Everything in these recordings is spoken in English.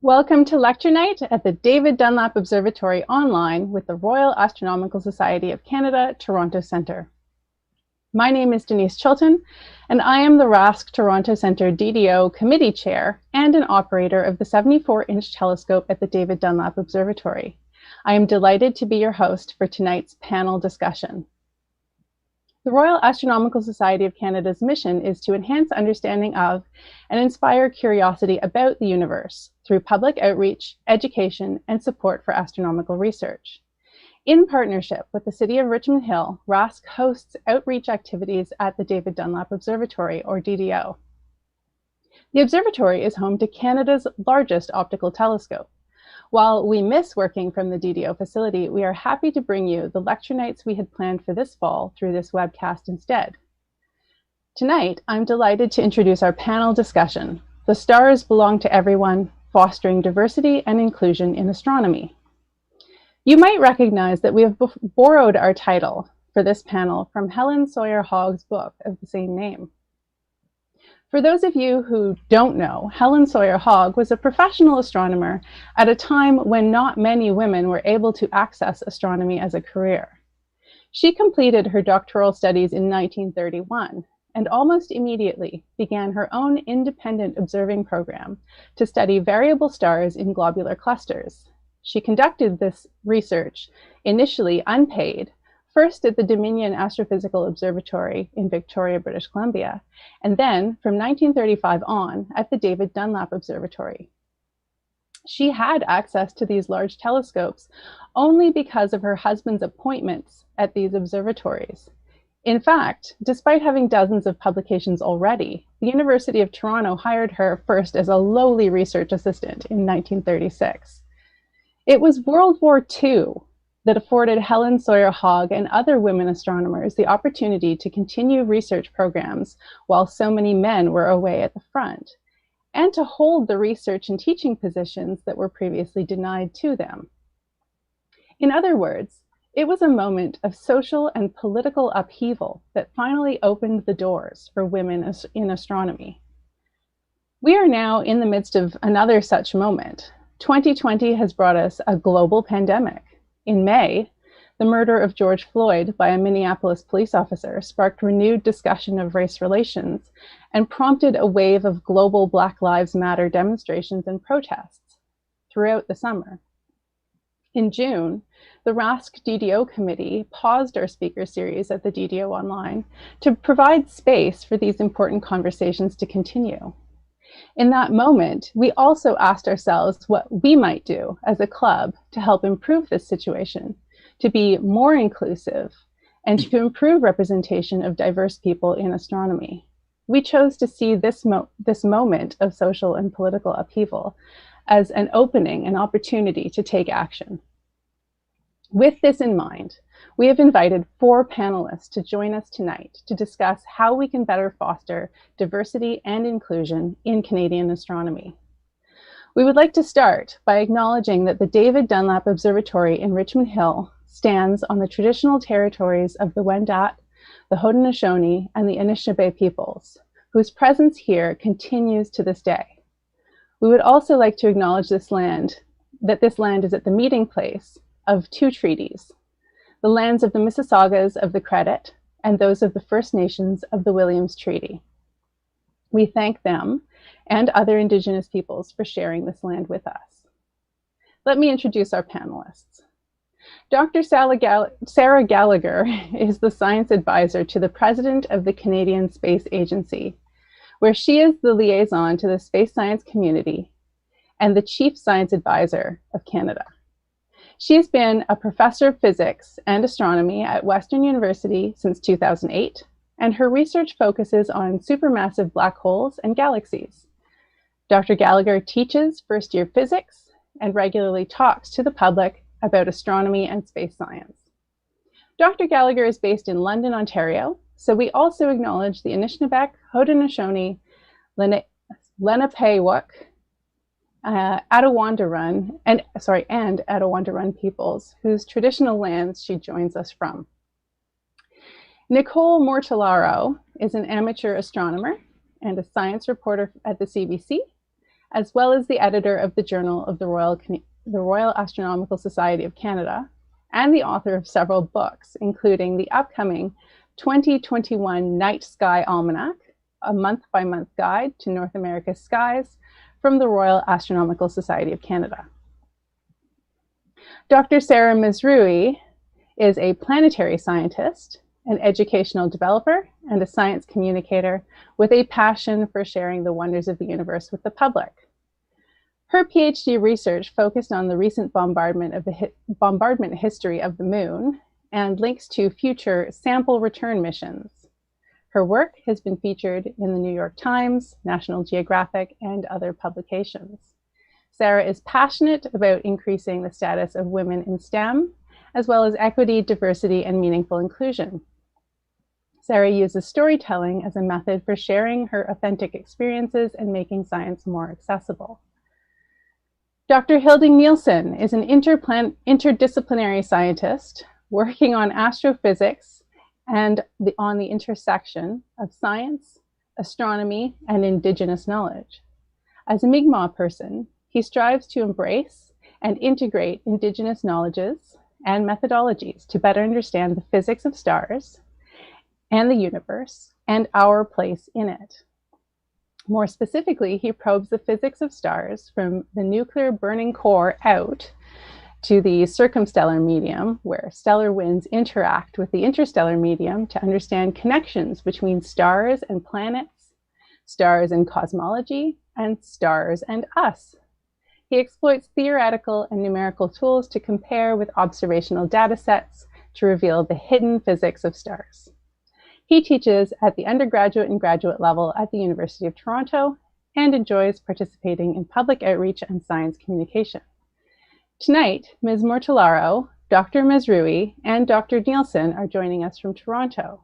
Welcome to Lecture Night at the David Dunlap Observatory online with the Royal Astronomical Society of Canada, Toronto Centre. My name is Denise Chilton, and I am the RASC Toronto Centre DDO Committee Chair and an operator of the 74-inch telescope at the David Dunlap Observatory. I am delighted to be your host for tonight's panel discussion. The Royal Astronomical Society of Canada's mission is to enhance understanding of and inspire curiosity about the universe through public outreach, education, and support for astronomical research. In partnership with the City of Richmond Hill, RASC hosts outreach activities at the David Dunlap Observatory, or DDO. The observatory is home to Canada's largest optical telescope. While we miss working from the DDO facility, we are happy to bring you the lecture nights we had planned for this fall through this webcast instead. Tonight, I'm delighted to introduce our panel discussion, The Stars Belong to Everyone, Fostering Diversity and Inclusion in Astronomy. You might recognize that we have borrowed our title for this panel from Helen Sawyer Hogg's book of the same name. For those of you who don't know, Helen Sawyer Hogg was a professional astronomer at a time when not many women were able to access astronomy as a career. She completed her doctoral studies in 1931 and almost immediately began her own independent observing program to study variable stars in globular clusters. She conducted this research, initially unpaid, first at the Dominion Astrophysical Observatory in Victoria, British Columbia, and then from 1935 on at the David Dunlap Observatory. She had access to these large telescopes only because of her husband's appointments at these observatories. In fact, despite having dozens of publications already, the University of Toronto hired her first as a lowly research assistant in 1936. It was World War II that afforded Helen Sawyer Hogg and other women astronomers the opportunity to continue research programs while so many men were away at the front, and to hold the research and teaching positions that were previously denied to them. In other words, it was a moment of social and political upheaval that finally opened the doors for women in astronomy. We are now in the midst of another such moment. 2020 has brought us a global pandemic. In May, the murder of George Floyd by a Minneapolis police officer sparked renewed discussion of race relations and prompted a wave of global Black Lives Matter demonstrations and protests throughout the summer. In June, the RASC DDO committee paused our speaker series at the DDO Online to provide space for these important conversations to continue. In that moment, we also asked ourselves what we might do as a club to help improve this situation, to be more inclusive, and to improve representation of diverse people in astronomy. We chose to see this moment of social and political upheaval as an opening, an opportunity to take action. With this in mind, we have invited 4 panelists to join us tonight to discuss how we can better foster diversity and inclusion in Canadian astronomy. We would like to start by acknowledging that the David Dunlap Observatory in Richmond Hill stands on the traditional territories of the Wendat, the Haudenosaunee, and the Anishinaabe peoples, whose presence here continues to this day. We would also like to acknowledge this land is at the meeting place of 2 treaties, the lands of the Mississaugas of the Credit and those of the First Nations of the Williams Treaty. We thank them and other Indigenous peoples for sharing this land with us. Let me introduce our panelists. Dr. Sara Gallagher is the science advisor to the President of the Canadian Space Agency, where she is the liaison to the space science community and the Chief Science Advisor of Canada. She has been a professor of physics and astronomy at Western University since 2008, and her research focuses on supermassive black holes and galaxies. Dr. Gallagher teaches first-year physics and regularly talks to the public about astronomy and space science. Dr. Gallagher is based in London, Ontario, so we also acknowledge the Anishinaabe, Haudenosaunee, Lenape'wuk, and Attawandaron peoples, whose traditional lands she joins us from. Nicole Mortillaro is an amateur astronomer and a science reporter at the CBC, as well as the editor of the Journal of the Royal Astronomical Society of Canada, and the author of several books, including the upcoming 2021 Night Sky Almanac, a month-by-month guide to North America's skies from the Royal Astronomical Society of Canada. Dr. Sara Mazrouei is a planetary scientist, an educational developer, and a science communicator with a passion for sharing the wonders of the universe with the public. Her PhD research focused on the recent bombardment history of the moon and links to future sample return missions. Her work has been featured in the New York Times, National Geographic, and other publications. Sara is passionate about increasing the status of women in STEM, as well as equity, diversity, and meaningful inclusion. Sara uses storytelling as a method for sharing her authentic experiences and making science more accessible. Dr. Hilding Neilson is an interdisciplinary scientist working on astrophysics and on the intersection of science, astronomy, and Indigenous knowledge. As a Mi'kmaq person, he strives to embrace and integrate Indigenous knowledges and methodologies to better understand the physics of stars and the universe and our place in it. More specifically, he probes the physics of stars from the nuclear burning core out to the circumstellar medium, where stellar winds interact with the interstellar medium to understand connections between stars and planets, stars and cosmology, and stars and us. He exploits theoretical and numerical tools to compare with observational data sets to reveal the hidden physics of stars. He teaches at the undergraduate and graduate level at the University of Toronto and enjoys participating in public outreach and science communication. Tonight, Ms. Mortillaro, Dr. Mazrouei, and Dr. Neilson are joining us from Toronto,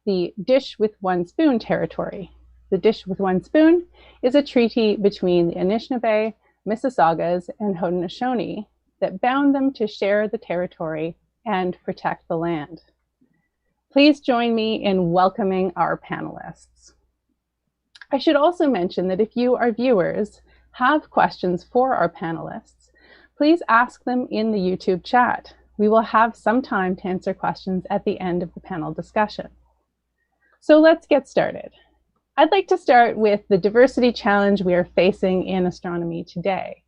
the Dish with One Spoon territory. The Dish with One Spoon is a treaty between the Anishinaabe, Mississaugas, and Haudenosaunee that bound them to share the territory and protect the land. Please join me in welcoming our panelists. I should also mention that if you, our viewers, have questions for our panelists, please ask them in the YouTube chat. We will have some time to answer questions at the end of the panel discussion. So let's get started. I'd like to start with the diversity challenge we are facing in astronomy today.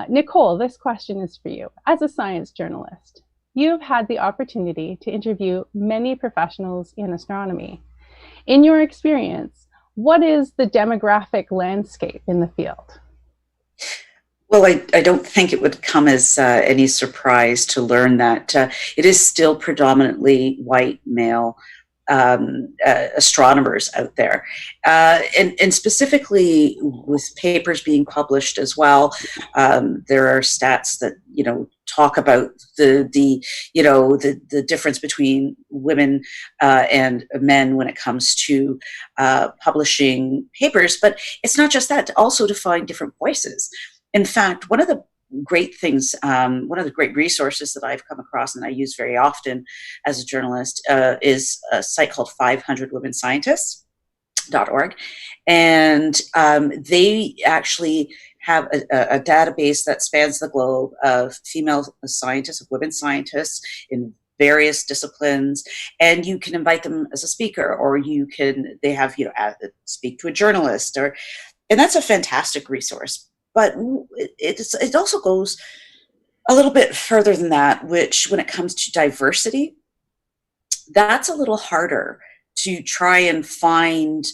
Nicole, this question is for you. As a science journalist, you've had the opportunity to interview many professionals in astronomy. In your experience, what is the demographic landscape in the field? Well, I don't think it would come as any surprise to learn that it is still predominantly white male astronomers out there, and specifically with papers being published as well. There are stats that talk about the difference between women and men when it comes to publishing papers. But it's not just that; also to find different voices. In fact, one of the great things, one of the great resources that I've come across and I use very often as a journalist is a site called 500womenscientists.org. And they actually have a database that spans the globe of female scientists, of women scientists in various disciplines, and you can invite them as a speaker, or they have, speak to a journalist, and that's a fantastic resource. But it also goes a little bit further than that, which when it comes to diversity, that's a little harder to try and find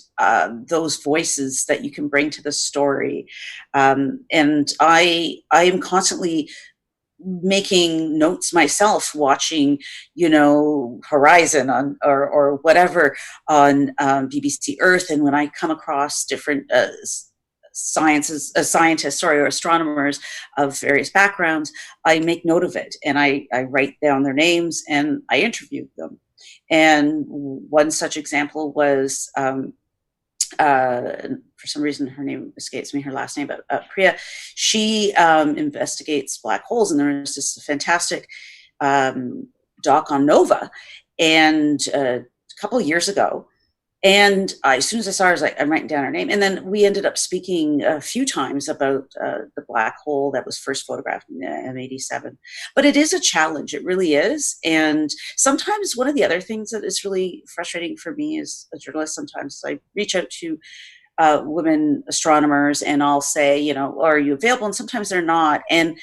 those voices that you can bring to the story. And I am constantly making notes myself, watching, Horizon or whatever on BBC Earth. And when I come across different scientists or astronomers of various backgrounds, I make note of it and I write down their names and I interview them. And one such example was, for some reason her name escapes me, her last name, but Priya. She investigates black holes, and there was this fantastic doc on NOVA. And a couple of years ago, And as soon as I saw her, I was like, I'm writing down her name. And then we ended up speaking a few times about the black hole that was first photographed in M87. But it is a challenge, it really is. And sometimes one of the other things that is really frustrating for me as a journalist, sometimes I reach out to women astronomers and I'll say, you know, are you available? And sometimes they're not. And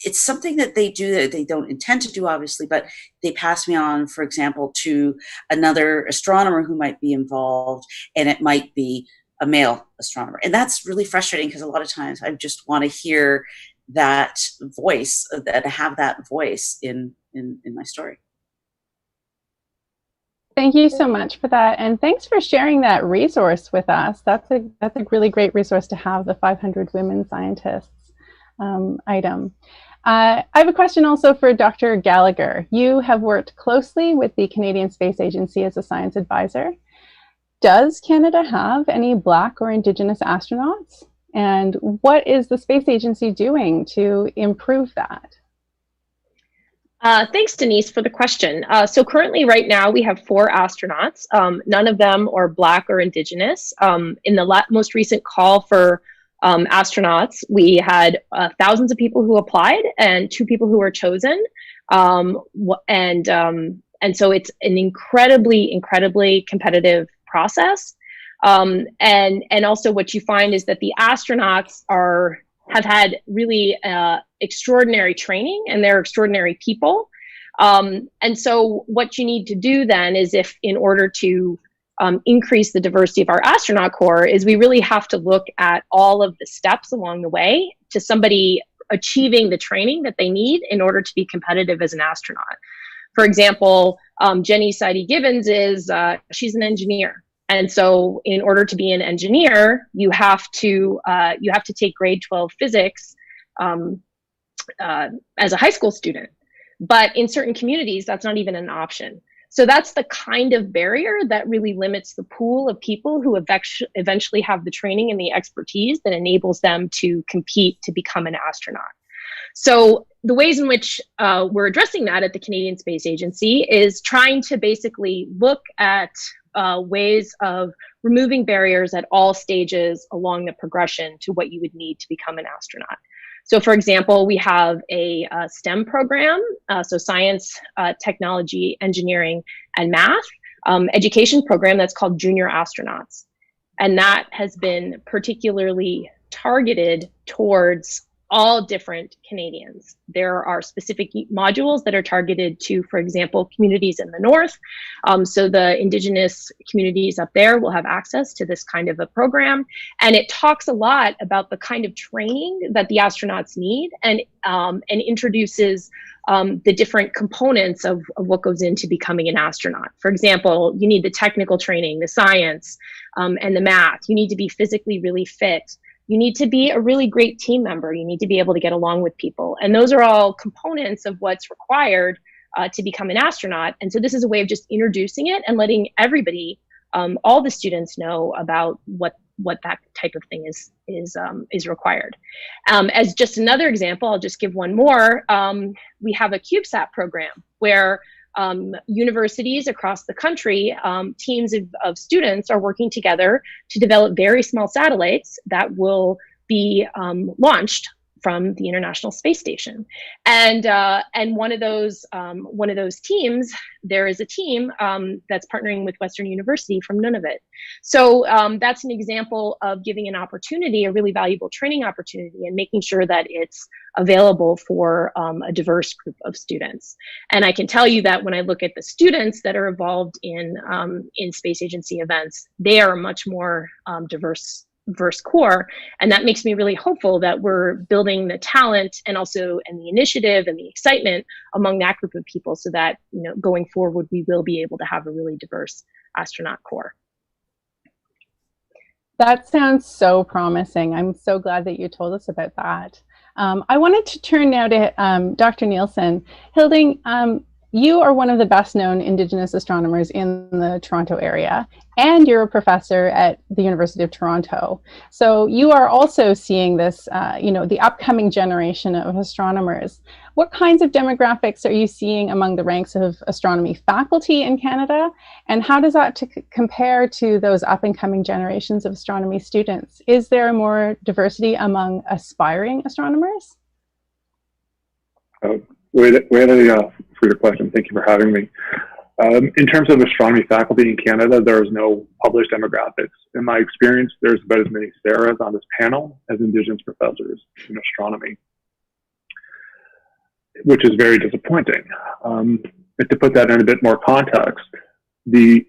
it's something that they do that they don't intend to do, obviously, but they pass me on, for example, to another astronomer who might be involved, and it might be a male astronomer. And that's really frustrating because a lot of times I just want to hear that voice, that have that voice in my story. Thank you so much for that, and thanks for sharing that resource with us. That's a really great resource to have, the 500 women scientists item. I have a question also for Dr. Gallagher. You have worked closely with the Canadian Space Agency as a science advisor. Does Canada have any Black or Indigenous astronauts? And what is the Space Agency doing to improve that? Thanks, Denise, for the question. So currently, right now, we have 4 astronauts. None of them are Black or Indigenous. In the most recent call for astronauts, we had thousands of people who applied and 2 people who were chosen. And so it's an incredibly competitive process. And also what you find is that the astronauts have had really extraordinary training, and they're extraordinary people. And so what you need to do then is, if in order to increase the diversity of our astronaut corps, is we really have to look at all of the steps along the way to somebody achieving the training that they need in order to be competitive as an astronaut. For example, Jenny Sidey-Gibbons she's an engineer. And so in order to be an engineer, you have to take grade 12 physics as a high school student. But in certain communities, that's not even an option. So that's the kind of barrier that really limits the pool of people who eventually have the training and the expertise that enables them to compete to become an astronaut. So the ways in which we're addressing that at the Canadian Space Agency is trying to basically look at ways of removing barriers at all stages along the progression to what you would need to become an astronaut. So for example, we have a STEM program, so science, technology, engineering, and math education program that's called Junior Astronauts. And that has been particularly targeted towards all different Canadians. There are specific modules that are targeted to, for example, communities in the north. So the Indigenous communities up there will have access to this kind of a program. And it talks a lot about the kind of training that the astronauts need, and introduces the different components of what goes into becoming an astronaut. For example, you need the technical training, the science, and the math. You need to be physically really fit. You need to be a really great team member. You need to be able to get along with people. And those are all components of what's required to become an astronaut. And so this is a way of just introducing it and letting everybody, all the students, know about what that type of thing is required. As just another example, I'll just give one more. We have a CubeSat program where universities across the country, teams of students are working together to develop very small satellites that will be launched from the International Space Station. And one of those teams, there is a team that's partnering with Western University from Nunavut. So that's an example of giving an opportunity, a really valuable training opportunity, and making sure that it's available for a diverse group of students. And I can tell you that when I look at the students that are involved in space agency events, they are much more diverse core, and that makes me really hopeful that we're building the talent and the initiative and the excitement among that group of people, so that, you know, going forward we will be able to have a really diverse astronaut corps. That sounds so promising. I'm so glad that you told us about that. I wanted to turn now to Dr. Neilson. Hilding, you are one of the best known Indigenous astronomers in the Toronto area, and you're a professor at the University of Toronto. So you are also seeing this, the upcoming generation of astronomers. What kinds of demographics are you seeing among the ranks of astronomy faculty in Canada? And how does that compare to those up and coming generations of astronomy students? Is there more diversity among aspiring astronomers? Way for your question. Thank you for having me. In terms of astronomy faculty in Canada, there is no published demographics. In my experience, there's about as many Saras on this panel as Indigenous professors in astronomy, which is very disappointing. And to put that in a bit more context, the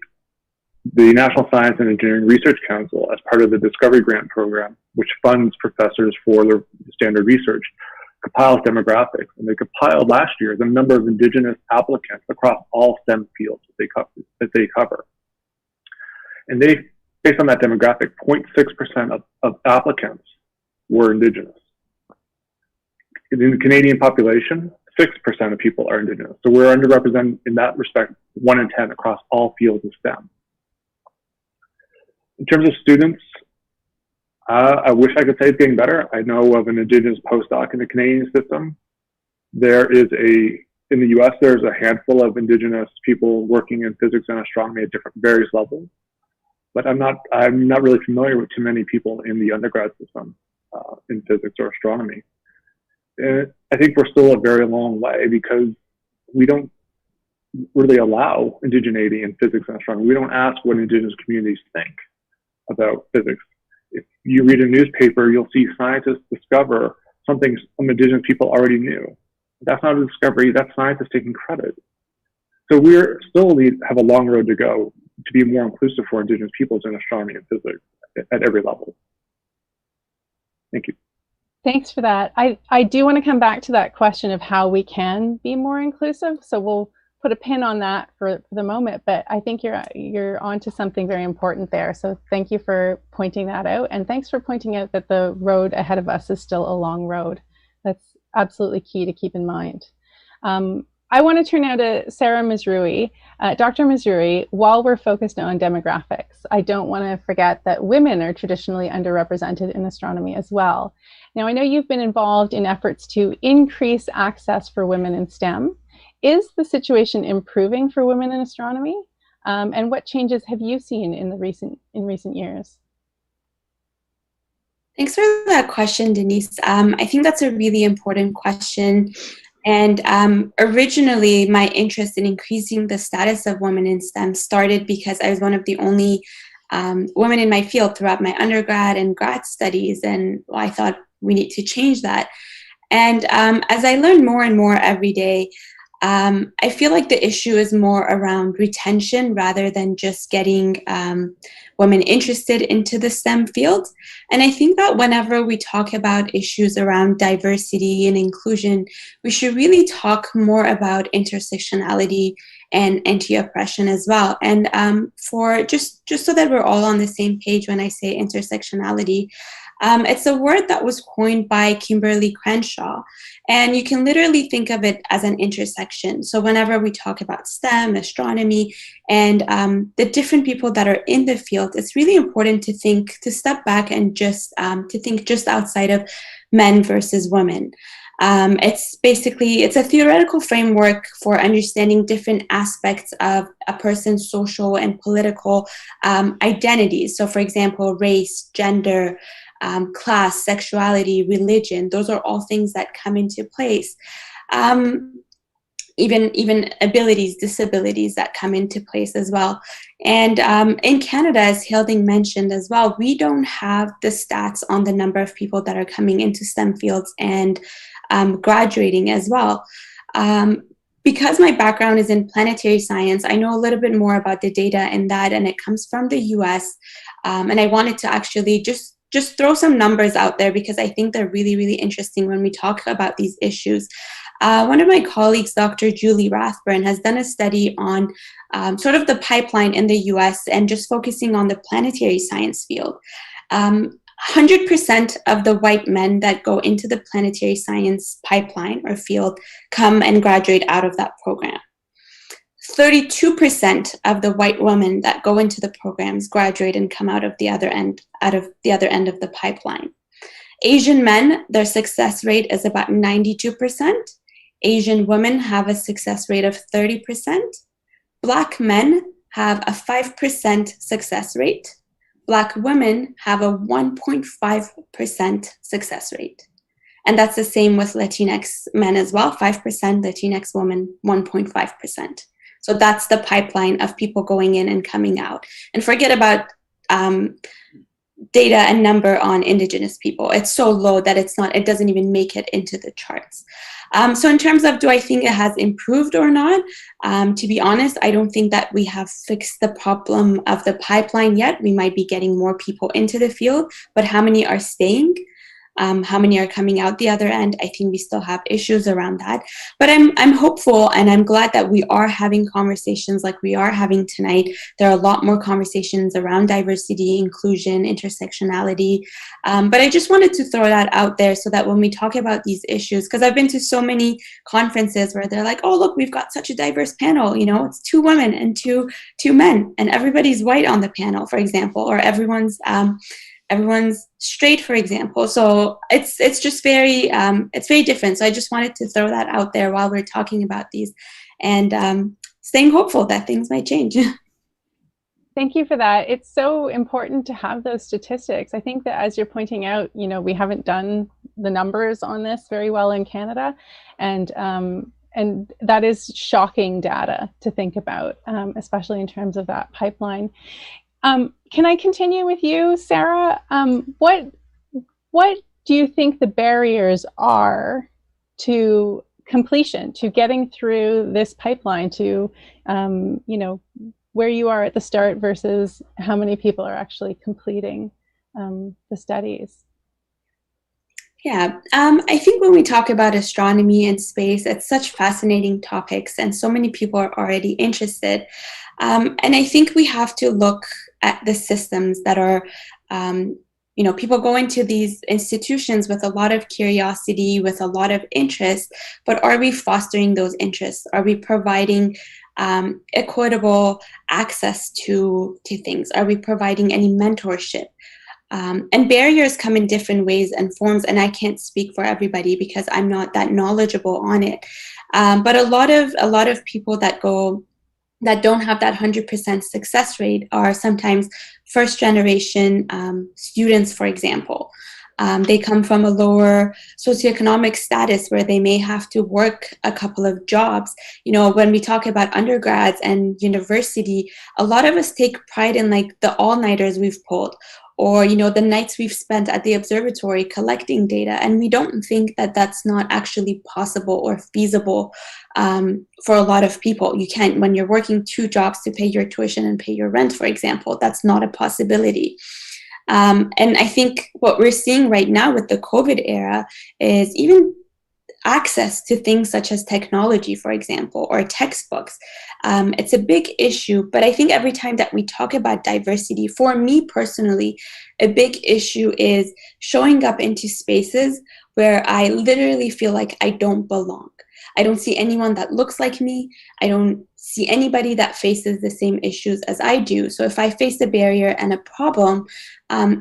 National Science and Engineering Research Council, as part of the Discovery Grant Program, which funds professors for their standard research, compiles demographics, and they compiled last year the number of Indigenous applicants across all STEM fields that they cover. And they, based on that demographic, 0.6% of applicants were Indigenous. In the Canadian population, 6% of people are Indigenous. So we're underrepresented in that respect, 1 in 10 across all fields of STEM. In terms of students, I wish I could say it's getting better. I know of an Indigenous postdoc in the Canadian system. In the US, there's a handful of Indigenous people working in physics and astronomy at various levels. But I'm not really familiar with too many people in the undergrad system in physics or astronomy. And I think we're still a very long way because we don't really allow indigeneity in physics and astronomy. We don't ask what Indigenous communities think about physics. If you read a newspaper, you'll see scientists discover something some Indigenous people already knew. That's not a discovery, that's scientists taking credit. So we're still have a long road to go to be more inclusive for Indigenous peoples in astronomy and physics at every level. Thank you. Thanks for that. I do want to come back to that question of how we can be more inclusive. So we'll put a pin on that for the moment, but I think you're onto something very important there. So thank you for pointing that out. And thanks for pointing out that the road ahead of us is still a long road. That's absolutely key to keep in mind. I want to turn now to Sara Mazrouei. Dr. Mazrouei, while we're focused on demographics, I don't want to forget that women are traditionally underrepresented in astronomy as well. Now, I know you've been involved in efforts to increase access for women in STEM. Is the situation improving for women in astronomy? And what changes have you seen in recent years? Thanks for that question, Denise. I think that's a really important question. And originally, my interest in increasing the status of women in STEM started because I was one of the only women in my field throughout my undergrad and grad studies, and I thought we need to change that. And as I learn more and more every day, I feel like the issue is more around retention rather than just getting women interested into the STEM field. And I think that whenever we talk about issues around diversity and inclusion, we should really talk more about intersectionality and anti-oppression as well. And for just so that we're all on the same page when I say intersectionality, it's a word that was coined by Kimberly Crenshaw, and you can literally think of it as an intersection. So whenever we talk about STEM, astronomy, and the different people that are in the field, it's really important to step back and just to think just outside of men versus women. It's a theoretical framework for understanding different aspects of a person's social and political identities. So for example, race, gender, class, sexuality, religion, those are all things that come into place. Even abilities, disabilities that come into place as well. And in Canada, as Hilding mentioned as well, we don't have the stats on the number of people that are coming into STEM fields and graduating as well. Because my background is in planetary science, I know a little bit more about the data in that, and it comes from the US. And I wanted to actually just throw some numbers out there because I think they're really, really interesting when we talk about these issues. One of my colleagues, Dr. Julie Rathburn, has done a study on sort of the pipeline in the US and just focusing on the planetary science field. 100% of the white men that go into the planetary science pipeline or field come and graduate out of that program. 32% of the white women that go into the programs graduate and come out of the other end of the pipeline. Asian men, their success rate is about 92%. Asian women have a success rate of 30%. Black men have a 5% success rate. Black women have a 1.5% success rate. And that's the same with Latinx men as well, 5%, Latinx women, 1.5%. So that's the pipeline of people going in and coming out. And forget about data and number on Indigenous people. It's so low that it doesn't even make it into the charts. So in terms of, do I think it has improved or not? To be honest, I don't think that we have fixed the problem of the pipeline yet. We might be getting more people into the field, but how many are staying? How many are coming out the other end? I think we still have issues around that. But I'm hopeful, and I'm glad that we are having conversations like we are having tonight. There are a lot more conversations around diversity, inclusion, intersectionality. But I just wanted to throw that out there so that when we talk about these issues, because I've been to so many conferences where they're like, oh, look, we've got such a diverse panel. You know, it's 2 women and two men, and everybody's white on the panel, for example, or everyone's straight, for example. So it's just very different. So I just wanted to throw that out there while we're talking about these, and staying hopeful that things might change. Thank you for that. It's so important to have those statistics. I think that, as you're pointing out, you know, we haven't done the numbers on this very well in Canada, and that is shocking data to think about, especially in terms of that pipeline. Can I continue with you, Sara? What do you think the barriers are to completion, to getting through this pipeline, to you know, where you are at the start versus how many people are actually completing the studies? Yeah, I think when we talk about astronomy and space, it's such fascinating topics, and so many people are already interested. And I think we have to look at the systems that are, you know, people go into these institutions with a lot of curiosity, with a lot of interest, but are we fostering those interests? Are we providing equitable access to things? Are we providing any mentorship? And barriers come in different ways and forms, and I can't speak for everybody because I'm not that knowledgeable on it. But a lot of people that don't have that 100% success rate are sometimes first generation students, for example. They come from a lower socioeconomic status where they may have to work a couple of jobs. You know, when we talk about undergrads and university, a lot of us take pride in like the all-nighters we've pulled, or, you know, the nights we've spent at the observatory collecting data. And we don't think that that's not actually possible or feasible for a lot of people. You can't, when you're working 2 jobs to pay your tuition and pay your rent, for example, that's not a possibility. And I think what we're seeing right now with the COVID era is even access to things such as technology, for example, or textbooks. It's a big issue, but I think every time that we talk about diversity, for me personally, a big issue is showing up into spaces where I literally feel like I don't belong. I don't see anyone that looks like me. I don't see anybody that faces the same issues as I do. So if I face a barrier and a problem,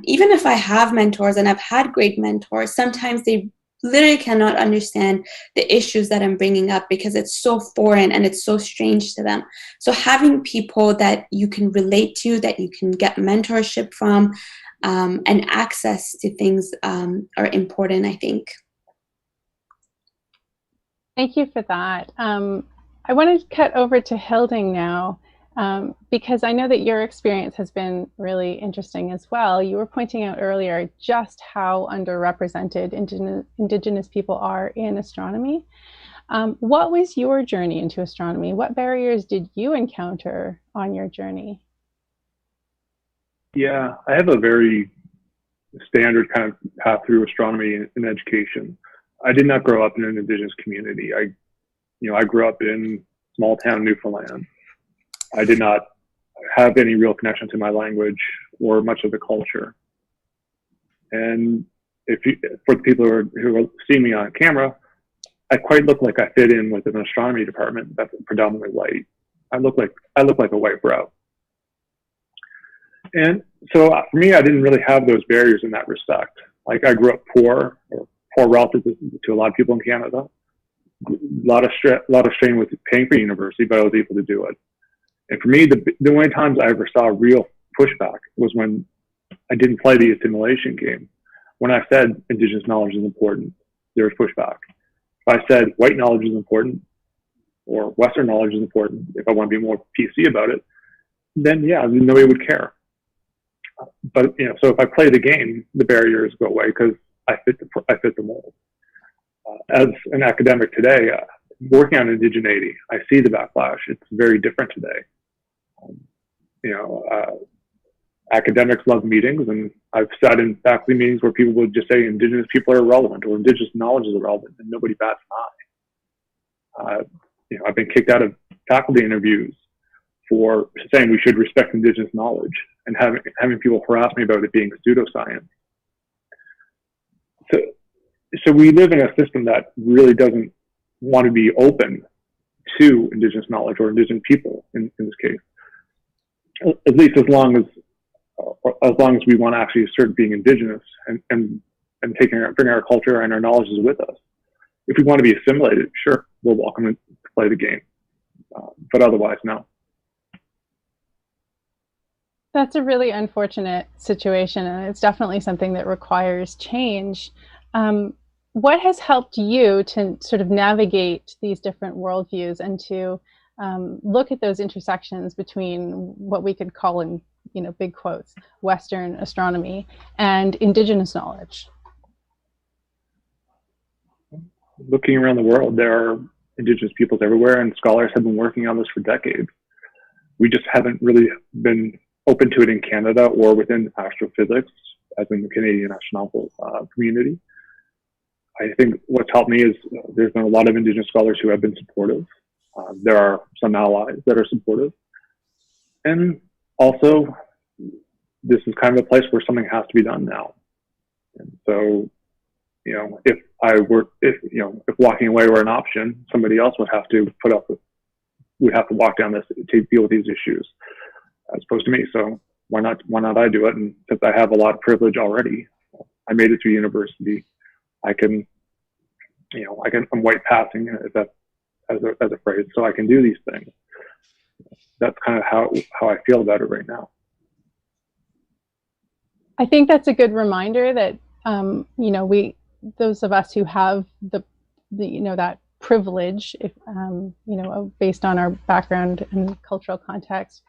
even if I have mentors and I've had great mentors, sometimes they literally cannot understand the issues that I'm bringing up because it's so foreign and it's so strange to them. So having people that you can relate to, that you can get mentorship from, and access to things are important, I think. Thank you for that. I want to cut over to Hilding now, because I know that your experience has been really interesting as well. You were pointing out earlier just how underrepresented Indigenous people are in astronomy. What was your journey into astronomy? What barriers did you encounter on your journey? Yeah, I have a very standard kind of path through astronomy in education. I did not grow up in an Indigenous community. I grew up in small town Newfoundland. I did not have any real connection to my language or much of the culture. And for the people who see me on camera, I quite look like I fit in with an astronomy department that's predominantly white. I look like a white bro. And so for me, I didn't really have those barriers in that respect. Like I grew up poor, or poor relative to a lot of people in Canada. A lot of strain with paying for university, but I was able to do it. And for me, the only times I ever saw real pushback was when I didn't play the assimilation game. When I said Indigenous knowledge is important, there was pushback. If I said white knowledge is important or Western knowledge is important, if I want to be more PC about it, then yeah, nobody would care. But so if I play the game, the barriers go away because I fit the mold. As an academic today, working on indigeneity, I see the backlash. It's very different today. Academics love meetings, and I've sat in faculty meetings where people would just say Indigenous people are irrelevant or Indigenous knowledge is irrelevant, and nobody bats an eye. I've been kicked out of faculty interviews for saying we should respect Indigenous knowledge, and having people harass me about it being pseudoscience. So we live in a system that really doesn't want to be open to Indigenous knowledge or Indigenous people in this case, at least as long as we want to actually assert being Indigenous and bring our culture and our knowledges with us. If we want to be assimilated, sure, we're welcome to play the game, but otherwise, no. That's a really unfortunate situation, and it's definitely something that requires change. What has helped you to sort of navigate these different worldviews and to look at those intersections between what we could call in big quotes, Western astronomy and Indigenous knowledge? Looking around the world, there are Indigenous peoples everywhere, and scholars have been working on this for decades. We just haven't really been open to it in Canada or within astrophysics, as in the Canadian astronomical community. I think what's helped me is there's been a lot of Indigenous scholars who have been supportive. There are some allies that are supportive. And also, this is kind of a place where something has to be done now. And so, if walking away were an option, somebody else would have to walk down this to deal with these issues, as opposed to me. So why not I do it? And since I have a lot of privilege already, I made it through university. I'm white passing, as a phrase, so I can do these things. That's kind of how I feel about it right now. I think that's a good reminder that those of us who have the that privilege, if based on our background and cultural context,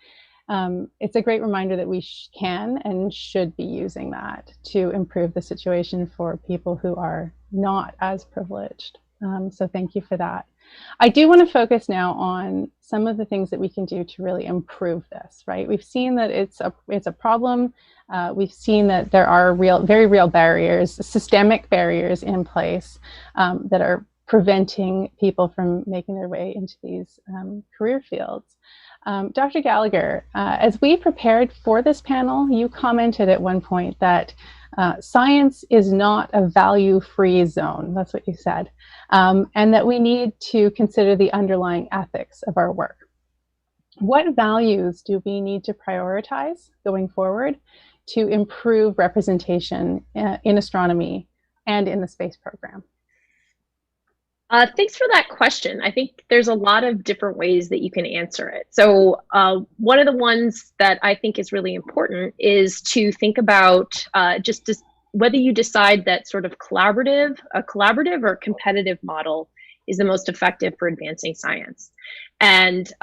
it's a great reminder that we can and should be using that to improve the situation for people who are not as privileged. So thank you for that. I do want to focus now on some of the things that we can do to really improve this, right? We've seen that it's a problem. We've seen that there are very real barriers, systemic barriers in place that are preventing people from making their way into these career fields. Dr. Gallagher, as we prepared for this panel, you commented at one point that science is not a value-free zone. That's what you said. And that we need to consider the underlying ethics of our work. What values do we need to prioritize going forward to improve representation in astronomy and in the space program? Thanks for that question. I think there's a lot of different ways that you can answer it. So one of the ones that I think is really important is to think about whether you decide that sort of a collaborative or competitive model is the most effective for advancing science. And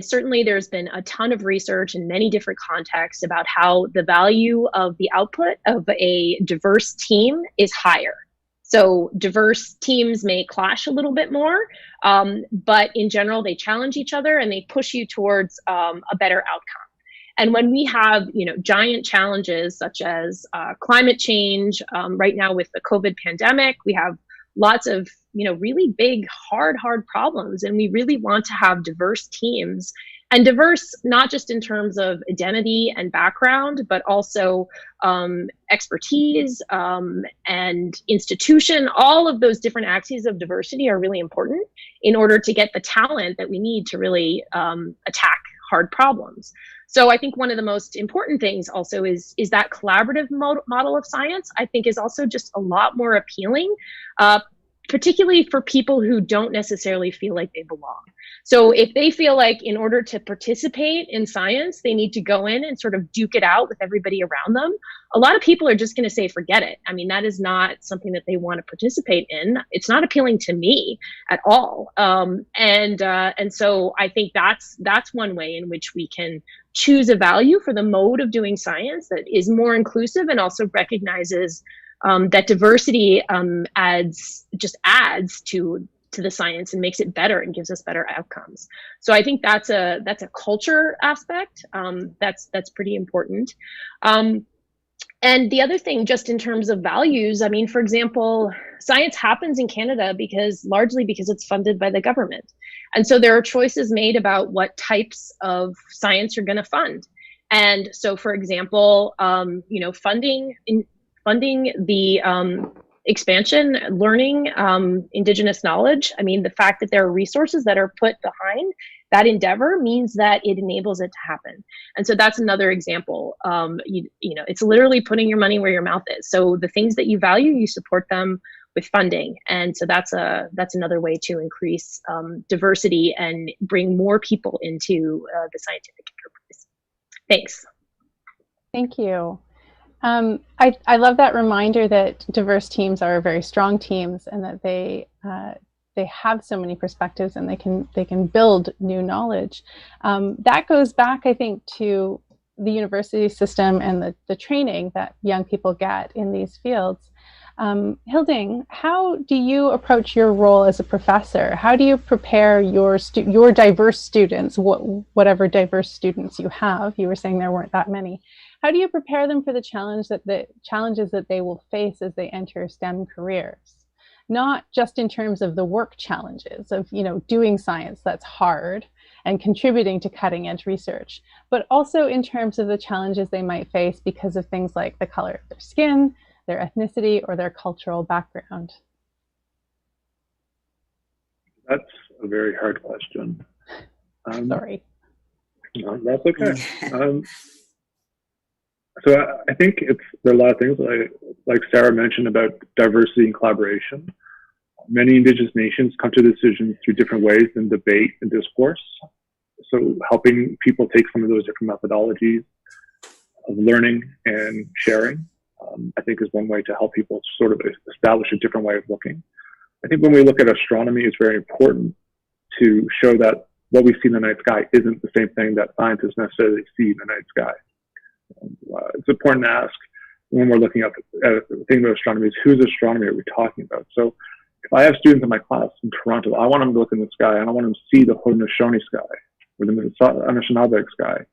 certainly there's been a ton of research in many different contexts about how the value of the output of a diverse team is higher. So diverse teams may clash a little bit more, but in general, they challenge each other and they push you towards a better outcome. And when we have, giant challenges such as climate change, right now with the COVID pandemic, we have lots of, really big, hard problems, and we really want to have diverse teams And diverse, not just in terms of identity and background, but also expertise and institution. All of those different axes of diversity are really important in order to get the talent that we need to really attack hard problems. So I think one of the most important things also is that collaborative model of science, I think, is also just a lot more appealing, particularly for people who don't necessarily feel like they belong. So if they feel like in order to participate in science, they need to go in and sort of duke it out with everybody around them, a lot of people are just going to say, forget it. I mean, that is not something that they want to participate in. It's not appealing to me at all. And so I think that's one way in which we can choose a value for the mode of doing science that is more inclusive and also recognizes that diversity adds to the science and makes it better and gives us better outcomes. So I think that's a culture aspect that's pretty important. And the other thing, just in terms of values, I mean, for example, science happens in Canada largely because it's funded by the government. And so there are choices made about what types of science you're going to fund. And so, for example, funding the expansion, learning, Indigenous knowledge. I mean, the fact that there are resources that are put behind that endeavor means that it enables it to happen. And so that's another example. It's literally putting your money where your mouth is. So the things that you value, you support them with funding. And so that's another way to increase diversity and bring more people into the scientific enterprise. Thanks. Thank you. I love that reminder that diverse teams are very strong teams, and that they have so many perspectives and they can build new knowledge. That goes back, I think, to the university system and the training that young people get in these fields. Hilding, how do you approach your role as a professor? How do you prepare your diverse students, whatever diverse students you have? You were saying there weren't that many. How do you prepare them for the challenges that they will face as they enter STEM careers? Not just in terms of the work challenges of, doing science that's hard and contributing to cutting edge research, but also in terms of the challenges they might face because of things like the color of their skin, their ethnicity, or their cultural background. That's a very hard question. Sorry. No, that's okay. So I think there are a lot of things like Sara mentioned about diversity and collaboration. Many Indigenous nations come to decisions through different ways in debate and discourse. So helping people take some of those different methodologies of learning and sharing, I think, is one way to help people sort of establish a different way of looking. I think when we look at astronomy, it's very important to show that what we see in the night sky isn't the same thing that scientists necessarily see in the night sky. It's important to ask when we're looking at thinking about astronomy is whose astronomy are we talking about? So if I have students in my class in Toronto, I want them to look in the sky. I don't want them to see the Haudenosaunee sky or the Anishinaabe sky.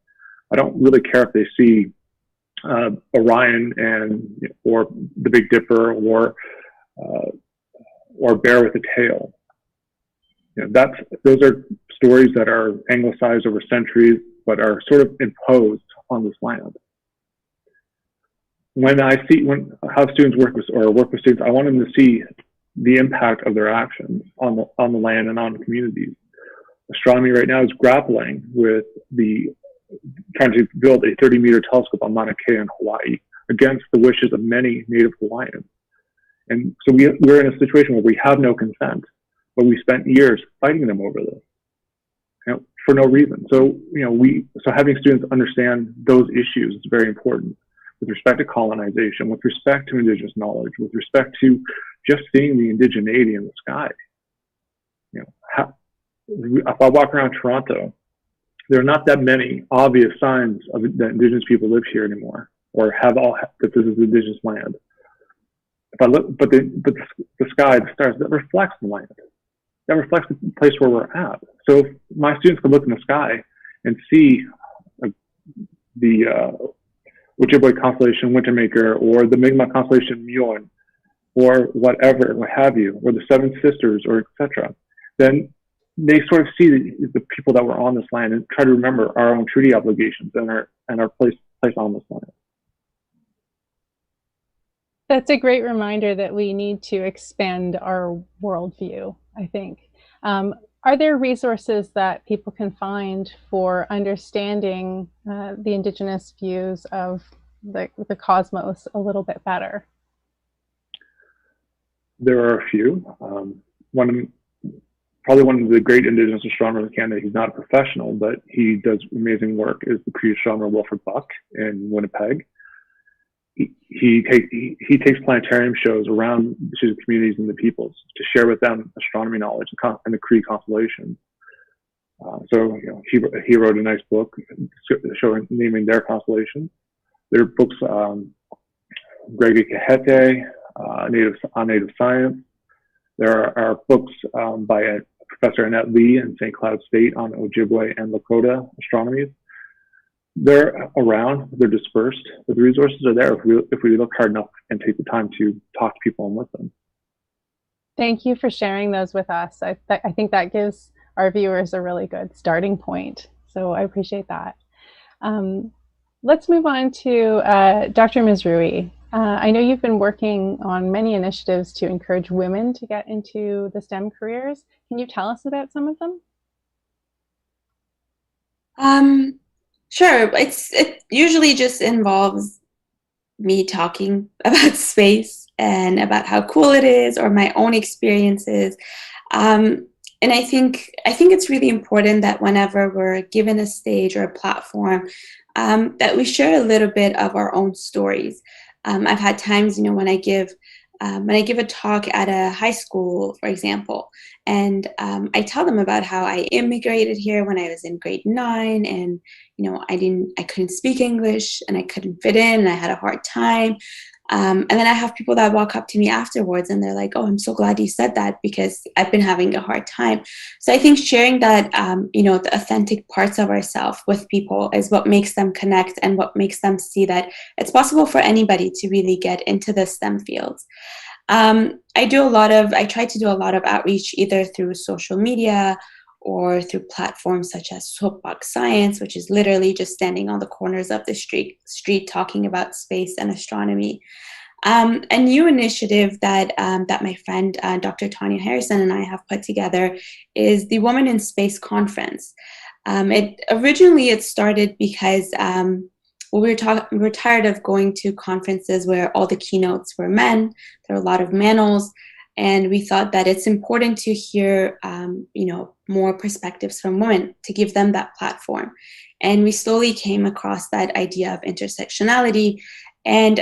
I don't really care if they see Orion or the Big Dipper or Bear with a Tail. Those are stories that are anglicized over centuries, but are sort of imposed on this land. When I have students work with students, I want them to see the impact of their actions on the land and on the communities. Astronomy right now is grappling with trying to build a 30-meter telescope on Mauna Kea in Hawaii against the wishes of many Native Hawaiians. And so we're in a situation where we have no consent, but we spent years fighting them over this, for no reason. So, so having students understand those issues is very important with respect to colonization, with respect to Indigenous knowledge, with respect to just seeing the indigeneity in the sky. If I walk around Toronto, there are not that many obvious signs that Indigenous people live here anymore, or that this is Indigenous land. If I look, but the sky, the stars, that reflects the land. That reflects the place where we're at. So if my students can look in the sky and see the Ojibwe constellation Wintermaker, or the Mi'kmaq constellation Muon, or whatever, what have you, or the Seven Sisters, or etc., then they sort of see the people that were on this land and try to remember our own treaty obligations and our place on this land. That's a great reminder that we need to expand our worldview, I think. Are there resources that people can find for understanding the Indigenous views of the cosmos a little bit better? There are a few. Probably one of the great Indigenous astronomers in Canada, he's not a professional, but he does amazing work, is the Cree astronomer Wilfred Buck in Winnipeg. He takes planetarium shows around to the communities and the peoples to share with them astronomy knowledge and the Cree constellations. So he wrote a nice book showing naming their constellations. There are books, Greg Kahete, Native Science. There are books by Professor Annette Lee in St. Cloud State on Ojibwe and Lakota astronomies. They're around, they're dispersed, but the resources are there if we look hard enough and take the time to talk to people and listen. Thank you for sharing those with us. I think that gives our viewers a really good starting point. So I appreciate that. Let's move on to Dr. Mazrouei. I know you've been working on many initiatives to encourage women to get into the STEM careers. Can you tell us about some of them? Sure. It usually just involves me talking about space and about how cool it is, or my own experiences. And I think it's really important that whenever we're given a stage or a platform, that we share a little bit of our own stories. I've had times, when I give a talk at a high school, for example, and I tell them about how I immigrated here when I was in grade 9, and I couldn't speak English and I couldn't fit in and I had a hard time. And then I have people that walk up to me afterwards and they're like, "Oh, I'm so glad you said that because I've been having a hard time." So I think sharing that, the authentic parts of ourselves with people is what makes them connect and what makes them see that it's possible for anybody to really get into the STEM fields. I try to do a lot of outreach either through social media or through platforms such as Soapbox Science, which is literally just standing on the corners of the street talking about space and astronomy. A new initiative that my friend Dr. Tanya Harrison and I have put together is the Women in Space Conference. It started because we were tired of going to conferences where all the keynotes were men. There are a lot of manuals. And we thought that it's important to hear, more perspectives from women to give them that platform. And we slowly came across that idea of intersectionality. And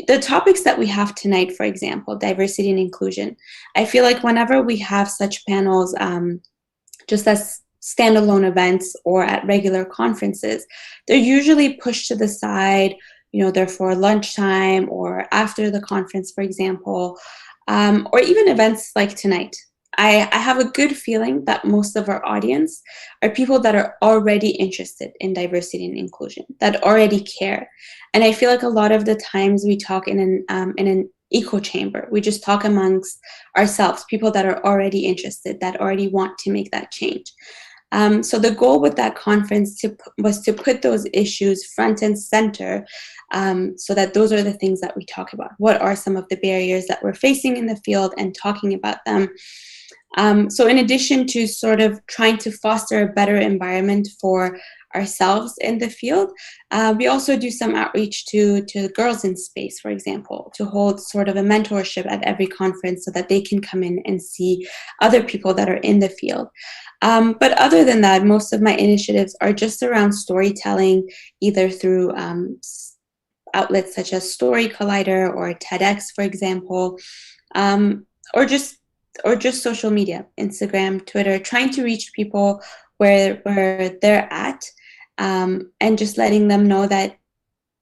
the topics that we have tonight, for example, diversity and inclusion, I feel like whenever we have such panels, just as standalone events or at regular conferences, they're usually pushed to the side, they're for lunchtime or after the conference, for example. Or even events like tonight. I have a good feeling that most of our audience are people that are already interested in diversity and inclusion, that already care. And I feel like a lot of the times we talk in an echo chamber. We just talk amongst ourselves, people that are already interested, that already want to make that change. So the goal with that conference was to put those issues front and center, so that those are the things that we talk about. What are some of the barriers that we're facing in the field and talking about them? So in addition to sort of trying to foster a better environment for ourselves in the field, we also do some outreach to girls in space, for example, to hold sort of a mentorship at every conference so that they can come in and see other people that are in the field. But other than that, most of my initiatives are just around storytelling, either through outlets such as Story Collider or TEDx, for example, or just social media, Instagram, Twitter, trying to reach people where they're at, and just letting them know that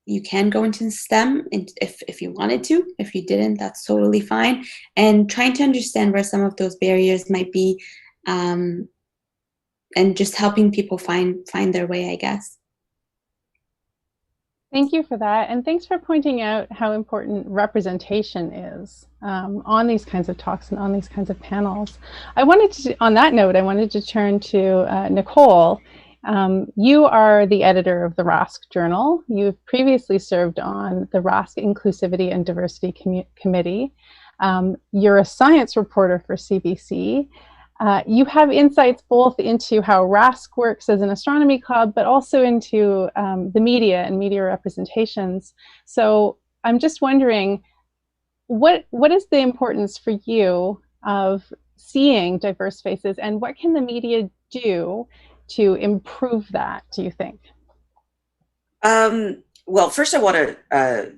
you can go into STEM if you wanted to. If you didn't, that's totally fine. And trying to understand where some of those barriers might be, and just helping people find their way, I guess. Thank you for that. And thanks for pointing out how important representation is on these kinds of talks and on these kinds of panels. On that note, I wanted to turn to Nicole. You are the editor of the RASC Journal. You've previously served on the RASC Inclusivity and Diversity Committee. You're a science reporter for CBC. You have insights both into how RASC works as an astronomy club, but also into the media and media representations. So I'm just wondering, what is the importance for you of seeing diverse faces, and what can the media do to improve that, do you think? Well, first I want to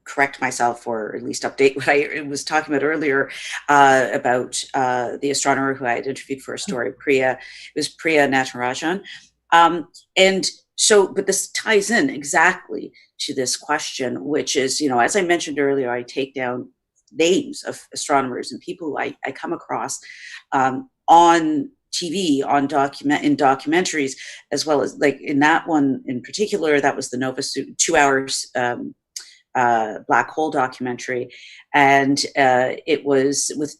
correct myself, or at least update what I was talking about earlier about the astronomer who I had interviewed for a story, Priya. It was Priya Natarajan. And so, but this ties in exactly to this question, which is, as I mentioned earlier, I take down names of astronomers and people who I come across on TV, in documentaries, as well as, like, in that one in particular, that was the Nova 2 hours black hole documentary, and it was with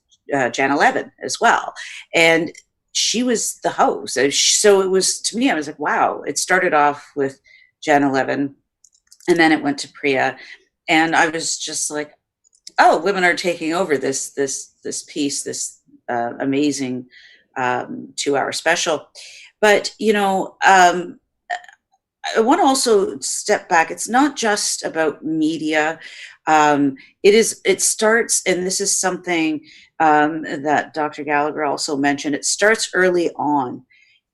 Jan Levin as well, and she was the host. So it was, to me, I was like, wow. It started off with Jan Levin, and then it went to Priya, and I was just like, oh, women are taking over this piece, this amazing 2 hour special. But I want to also step back. It's not just about media. It starts, and this is something that Dr. Gallagher also mentioned, it starts early on,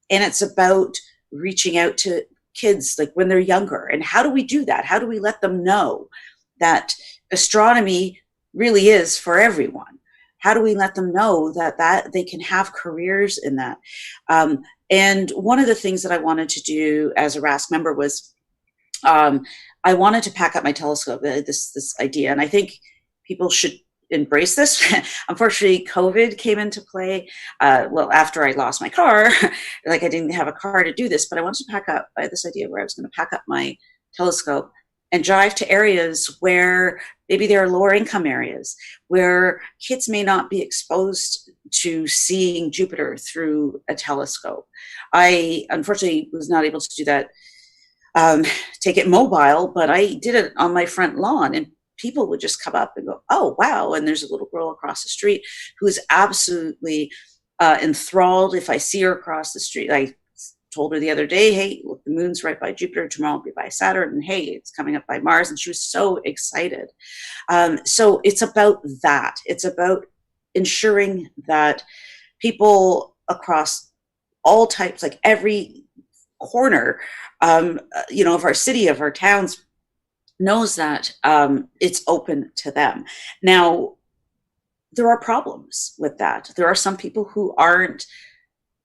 and it's about reaching out to kids, like when they're younger. And how do we do that? How do we let them know that astronomy really is for everyone? How do we let them know that they can have careers in that? And one of the things that I wanted to do as a RASC member was I wanted to pack up my telescope, this idea, and I think people should embrace this. Unfortunately, COVID came into play. Well, after I lost my car, like, I didn't have a car to do this, but I wanted to pack up, I had this idea where I was going to pack up my telescope and drive to areas where maybe there are lower income areas, where kids may not be exposed to seeing Jupiter through a telescope. I unfortunately was not able to do that, take it mobile, but I did it on my front lawn, and people would just come up and go, oh, wow. And there's a little girl across the street who's absolutely enthralled. If I see her across the street, I told her the other day, hey, look, the moon's right by Jupiter, tomorrow will be by Saturn, and hey, it's coming up by Mars. And she was so excited. So it's about that. It's about ensuring that people across all types, like every corner, of our city, of our towns, knows that it's open to them. Now, there are problems with that. There are some people who aren't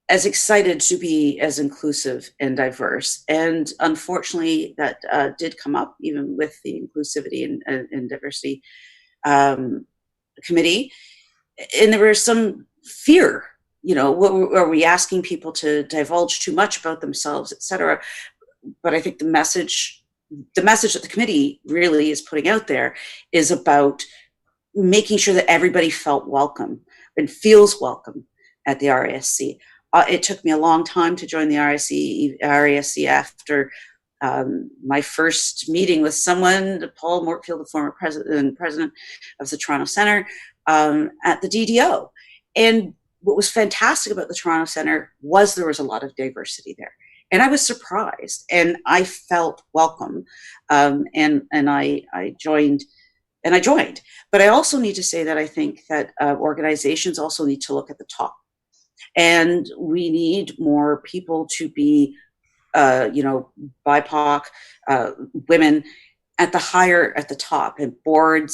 as excited to be as inclusive and diverse. And unfortunately, that did come up even with the Inclusivity and Diversity Committee. And there was some fear, are we asking people to divulge too much about themselves, et cetera? But I think the message that the committee really is putting out there is about making sure that everybody felt welcome and feels welcome at the RASC. It took me a long time to join the RASC after my first meeting with someone, Paul Mortfield, the former president of the Toronto Centre, at the DDO. And what was fantastic about the Toronto Centre was there was a lot of diversity there. And I was surprised, and I felt welcome, and I joined. But I also need to say that I think that organizations also need to look at the top. And we need more people to be, BIPOC, women at the top, and board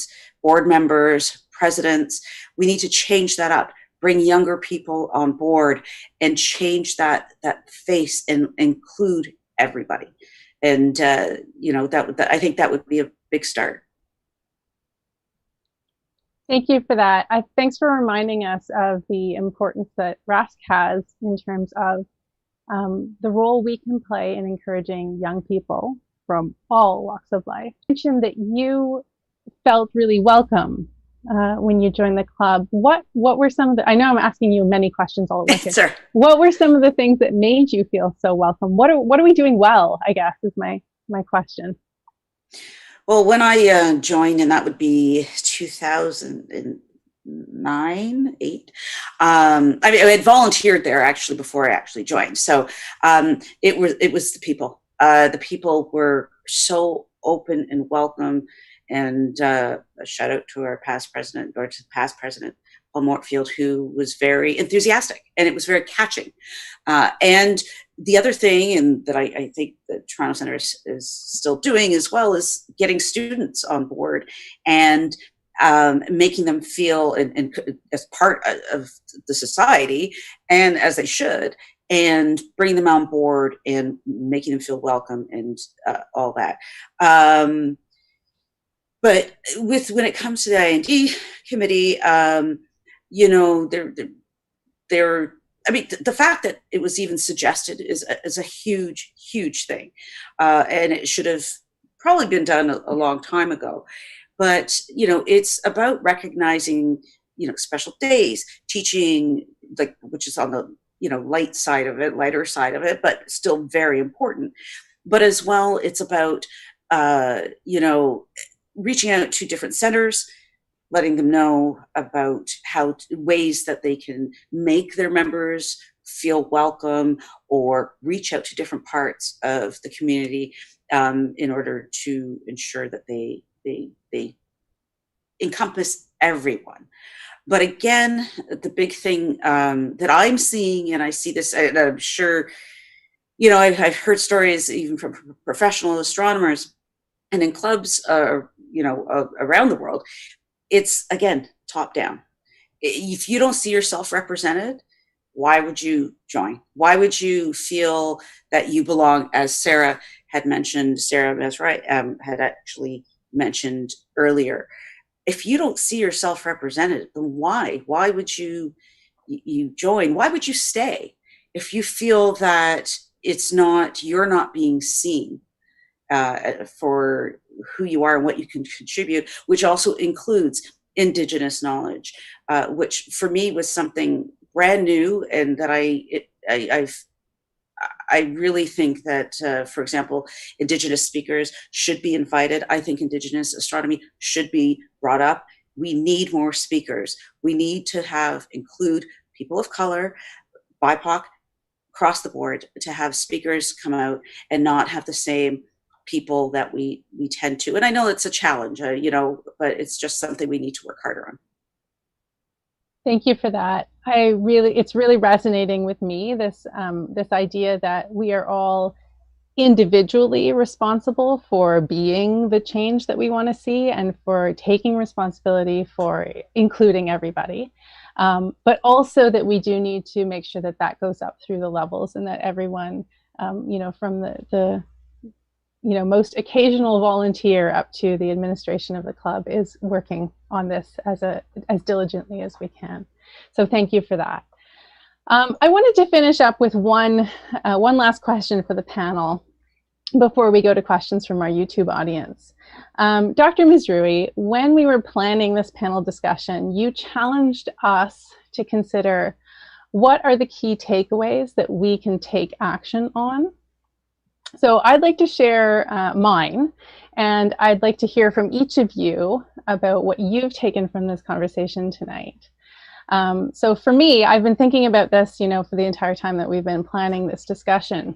members, presidents. We need to change that up, bring younger people on board, and change that face and include everybody. And, I think that would be a big start. Thank you for that. Thanks for reminding us of the importance that RASC has in terms of the role we can play in encouraging young people from all walks of life. You mentioned that you felt really welcome when you joined the club. What were some of the, I know I'm asking you many questions all at once here. Sure. What were some of the things that made you feel so welcome? What are we doing well, I guess, is my question. Well, when I joined, and that would be 2009, 8. I mean, I had volunteered there actually before I actually joined. So it was the people. The people were so open and welcome. And a shout out to our past president, or to the past president, Paul Mortfield, who was very enthusiastic, and it was very catching. And the other thing, and that I think the Toronto Centre is still doing as well, is getting students on board and making them feel and as part of the society, and as they should, and bring them on board and making them feel welcome and all that. But when it comes to the I&D committee, you know, I mean, the fact that it was even suggested is a huge, huge thing. And it should have probably been done a long time ago. But, you know, it's about recognizing, you know, special days, teaching, like, which is on the, you know, lighter side of it, but still very important. But as well, it's about, you know, reaching out to different centers, letting them know about ways that they can make their members feel welcome, or reach out to different parts of the community in order to ensure that they encompass everyone. But again, the big thing that I'm seeing, and I see this, and I'm sure, you know, I've heard stories even from professional astronomers and in clubs, you know, around the world. It's, again, top down. If you don't see yourself represented, why would you join? Why would you feel that you belong? As Sara had mentioned, Sara Mazrouei had actually mentioned earlier. If you don't see yourself represented, then why? Why would you join? Why would you stay if you feel that you're not being seen for who you are and what you can contribute, which also includes Indigenous knowledge, which for me was something brand new, and that I really think that, for example, Indigenous speakers should be invited. I think Indigenous astronomy should be brought up. We need more speakers. We need to include people of color, BIPOC, across the board, to have speakers come out and not have the same people that we tend to. And I know it's a challenge, you know, but it's just something we need to work harder on. Thank you for that. It's really resonating with me, this idea that we are all individually responsible for being the change that we want to see, and for taking responsibility for including everybody. But also that we do need to make sure that goes up through the levels, and that everyone, you know, from the you know, most occasional volunteer up to the administration of the club, is working on this as diligently as we can. So thank you for that. I wanted to finish up with one last question for the panel before we go to questions from our YouTube audience. Dr. Mazrouei, when we were planning this panel discussion, you challenged us to consider what are the key takeaways that we can take action on. So I'd like to share mine, and I'd like to hear from each of you about what you've taken from this conversation tonight. So for me, I've been thinking about this, you know, for the entire time that we've been planning this discussion.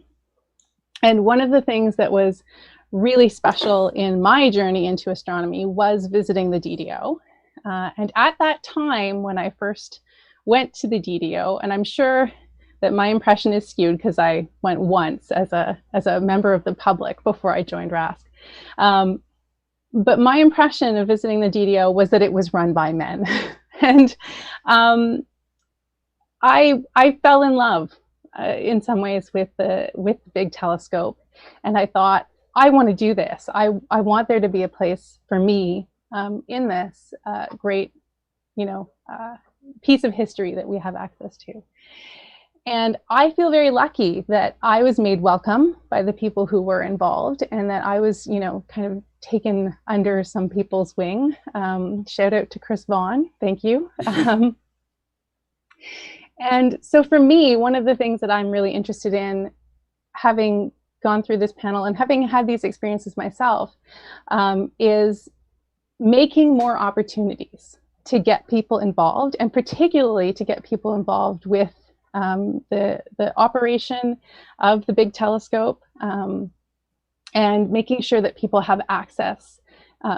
And one of the things that was really special in my journey into astronomy was visiting the DDO. And at that time, when I first went to the DDO, and I'm sure that my impression is skewed because I went once as a member of the public before I joined RASC. But my impression of visiting the DDO was that it was run by men. And I fell in love in some ways with the big telescope. And I thought, I want to do this. I want there to be a place for me in this great, you know, piece of history that we have access to. And I feel very lucky that I was made welcome by the people who were involved, and that I was, you know, kind of taken under some people's wing. Shout out to Chris Vaughn, thank you. And so for me, one of the things that I'm really interested in, having gone through this panel and having had these experiences myself, is making more opportunities to get people involved, and particularly to get people involved with the operation of the big telescope, and making sure that people have access,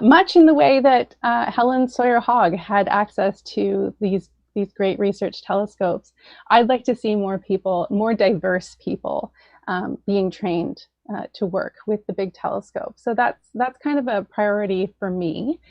much in the way that Helen Sawyer Hogg had access to these great research telescopes. I'd like to see more people, more diverse people, being trained to work with the big telescope. So that's kind of a priority for me.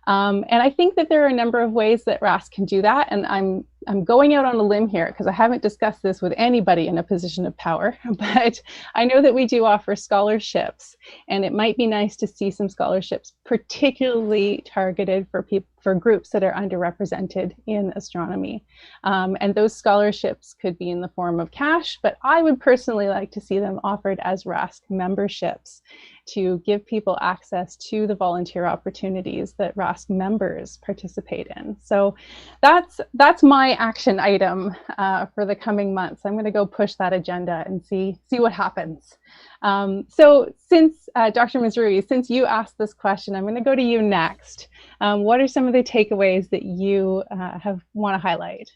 And I think that there are a number of ways that RASC can do that. And I'm going out on a limb here because I haven't discussed this with anybody in a position of power, but I know that we do offer scholarships, and it might be nice to see some scholarships particularly targeted for groups that are underrepresented in astronomy. And those scholarships could be in the form of cash, but I would personally like to see them offered as RASC memberships to give people access to the volunteer opportunities that RASC members participate in. So that's my action item for the coming months. I'm going to go push that agenda and see what happens. So since Dr. Mazrouei, since you asked this question, I'm going to go to you next. What are some of the takeaways that you want to highlight?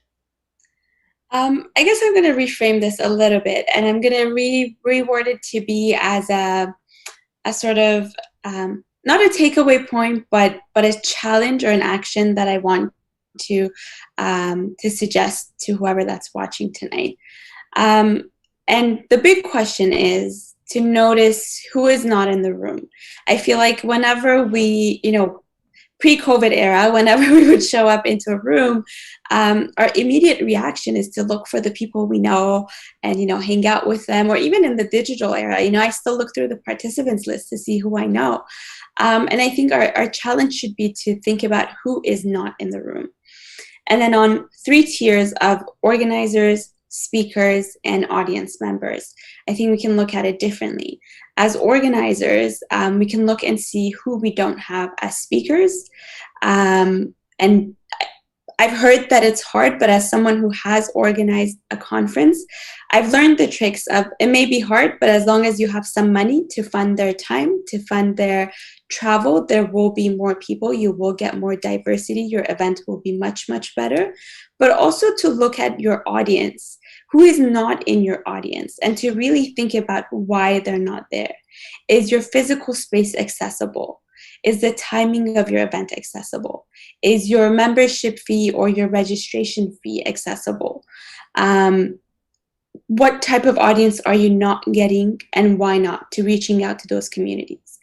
I guess I'm going to reframe this a little bit, and I'm going to reword it to be as a sort of not a takeaway point, but a challenge or an action that I want to suggest to whoever that's watching tonight. And the big question is to notice who is not in the room. I feel like whenever we, pre-COVID era, whenever we would show up into a room, our immediate reaction is to look for the people we know and, hang out with them. Or even in the digital era, I still look through the participants list to see who I know. And I think our challenge should be to think about who is not in the room. And then on 3 tiers of organizers, speakers, and audience members, I think we can look at it differently. As organizers, we can look and see who we don't have as speakers. And I've heard that it's hard, but as someone who has organized a conference, I've learned the tricks of it may be hard, but as long as you have some money to fund their time, to fund their travel, there will be more people. You will get more diversity. Your event will be much, much better. But also to look at your audience, who is not in your audience, and to really think about why they're not there. Is your physical space accessible? Is the timing of your event accessible? Is your membership fee or your registration fee accessible? What type of audience are you not getting, and why not, to reaching out to those communities?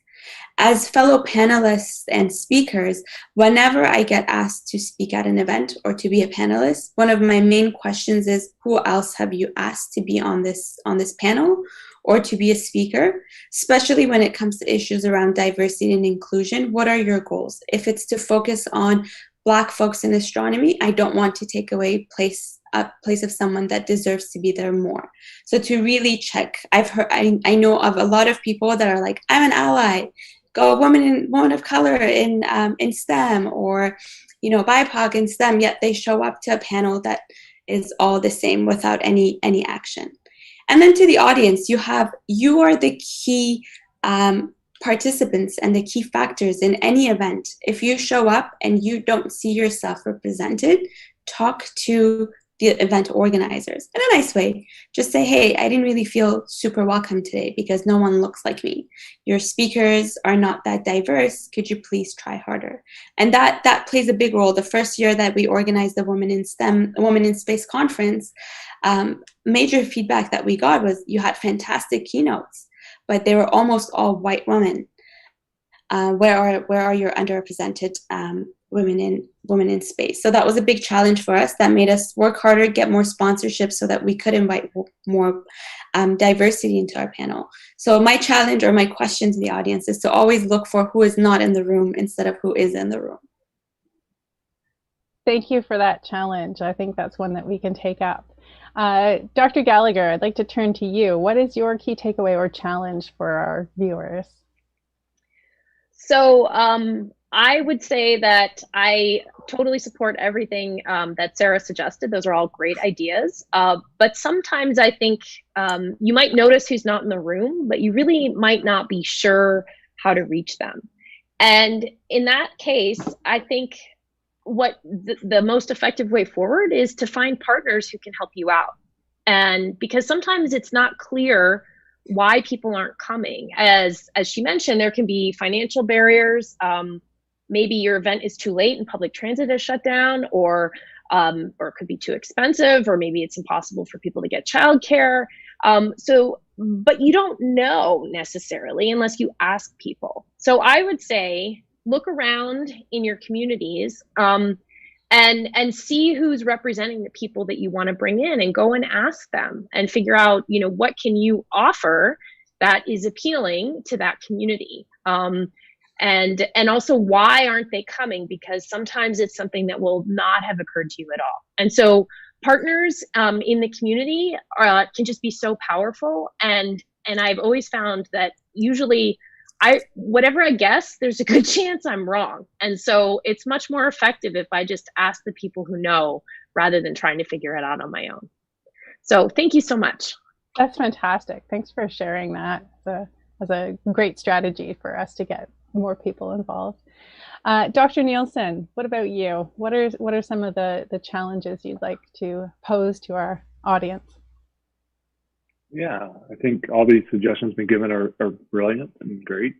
As fellow panelists and speakers, whenever I get asked to speak at an event or to be a panelist, one of my main questions is, who else have you asked to be on this panel or to be a speaker? Especially when it comes to issues around diversity and inclusion, what are your goals? If it's to focus on Black folks in astronomy, I don't want to take away a place of someone that deserves to be there more. So to really check, I know of a lot of people that are like, I'm an ally, go a woman of color in STEM, or BIPOC in STEM, yet they show up to a panel that is all the same without any action. And then to the audience, you are the key participants and the key factors in any event. If you show up and you don't see yourself represented, talk to the event organizers in a nice way. Just say, hey, I didn't really feel super welcome today because no one looks like me. Your speakers are not that diverse. Could you please try harder? And that plays a big role. The first year that we organized the Women in STEM, Women in Space conference, major feedback that we got was you had fantastic keynotes, but they were almost all white women. Where are your underrepresented women in space? So that was a big challenge for us. That made us work harder, get more sponsorships so that we could invite more diversity into our panel. So my challenge or my question to the audience is to always look for who is not in the room instead of who is in the room. Thank you for that challenge. I think that's one that we can take up. Dr. Gallagher, I'd like to turn to you. What is your key takeaway or challenge for our viewers? So I would say that I totally support everything that Sara suggested. Those are all great ideas. But sometimes I think you might notice who's not in the room, but you really might not be sure how to reach them. And in that case, I think what the most effective way forward is to find partners who can help you out. And because sometimes it's not clear why people aren't coming. As she mentioned, there can be financial barriers. Maybe your event is too late and public transit is shut down, or it could be too expensive, or maybe it's impossible for people to get childcare. But you don't know necessarily unless you ask people. So I would say look around in your communities and see who's representing the people that you want to bring in, and go and ask them and figure out, what can you offer that is appealing to that community. And also, why aren't they coming? Because sometimes it's something that will not have occurred to you at all. And so partners in the community can just be so powerful. And I've always found that usually whatever I guess, there's a good chance I'm wrong. And so it's much more effective if I just ask the people who know rather than trying to figure it out on my own. So thank you so much. That's fantastic. Thanks for sharing that as a great strategy for us to get more people involved. Dr. Neilson, what about you? What are some of the challenges you'd like to pose to our audience? Yeah, I think all these suggestions been given are brilliant and great.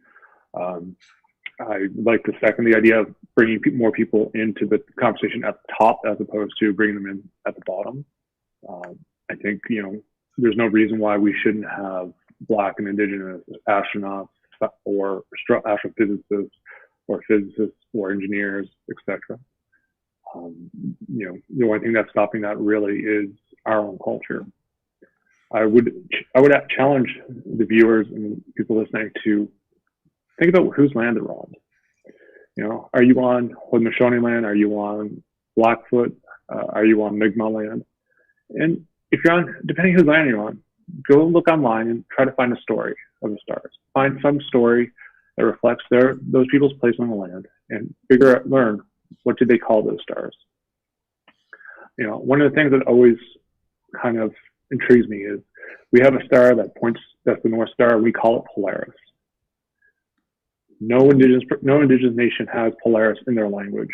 I like to second the idea of bringing more people into the conversation at the top as opposed to bringing them in at the bottom. I think, there's no reason why we shouldn't have Black and Indigenous astronauts or astrophysicists or physicists or engineers, etc. The only thing that's stopping that really is our own culture. I would challenge the viewers and people listening to think about whose land they're on. Are you on Haudenosaunee land? Are you on Blackfoot? Are you on Mi'kmaq land? And if you're on, depending whose land you're on, go look online and try to find a story of the stars. Find some story that reflects those people's place on the land, and learn what did they call those stars. One of the things that always kind of intrigues me is we have a star that's the North Star. We call it Polaris. No indigenous nation has Polaris in their language,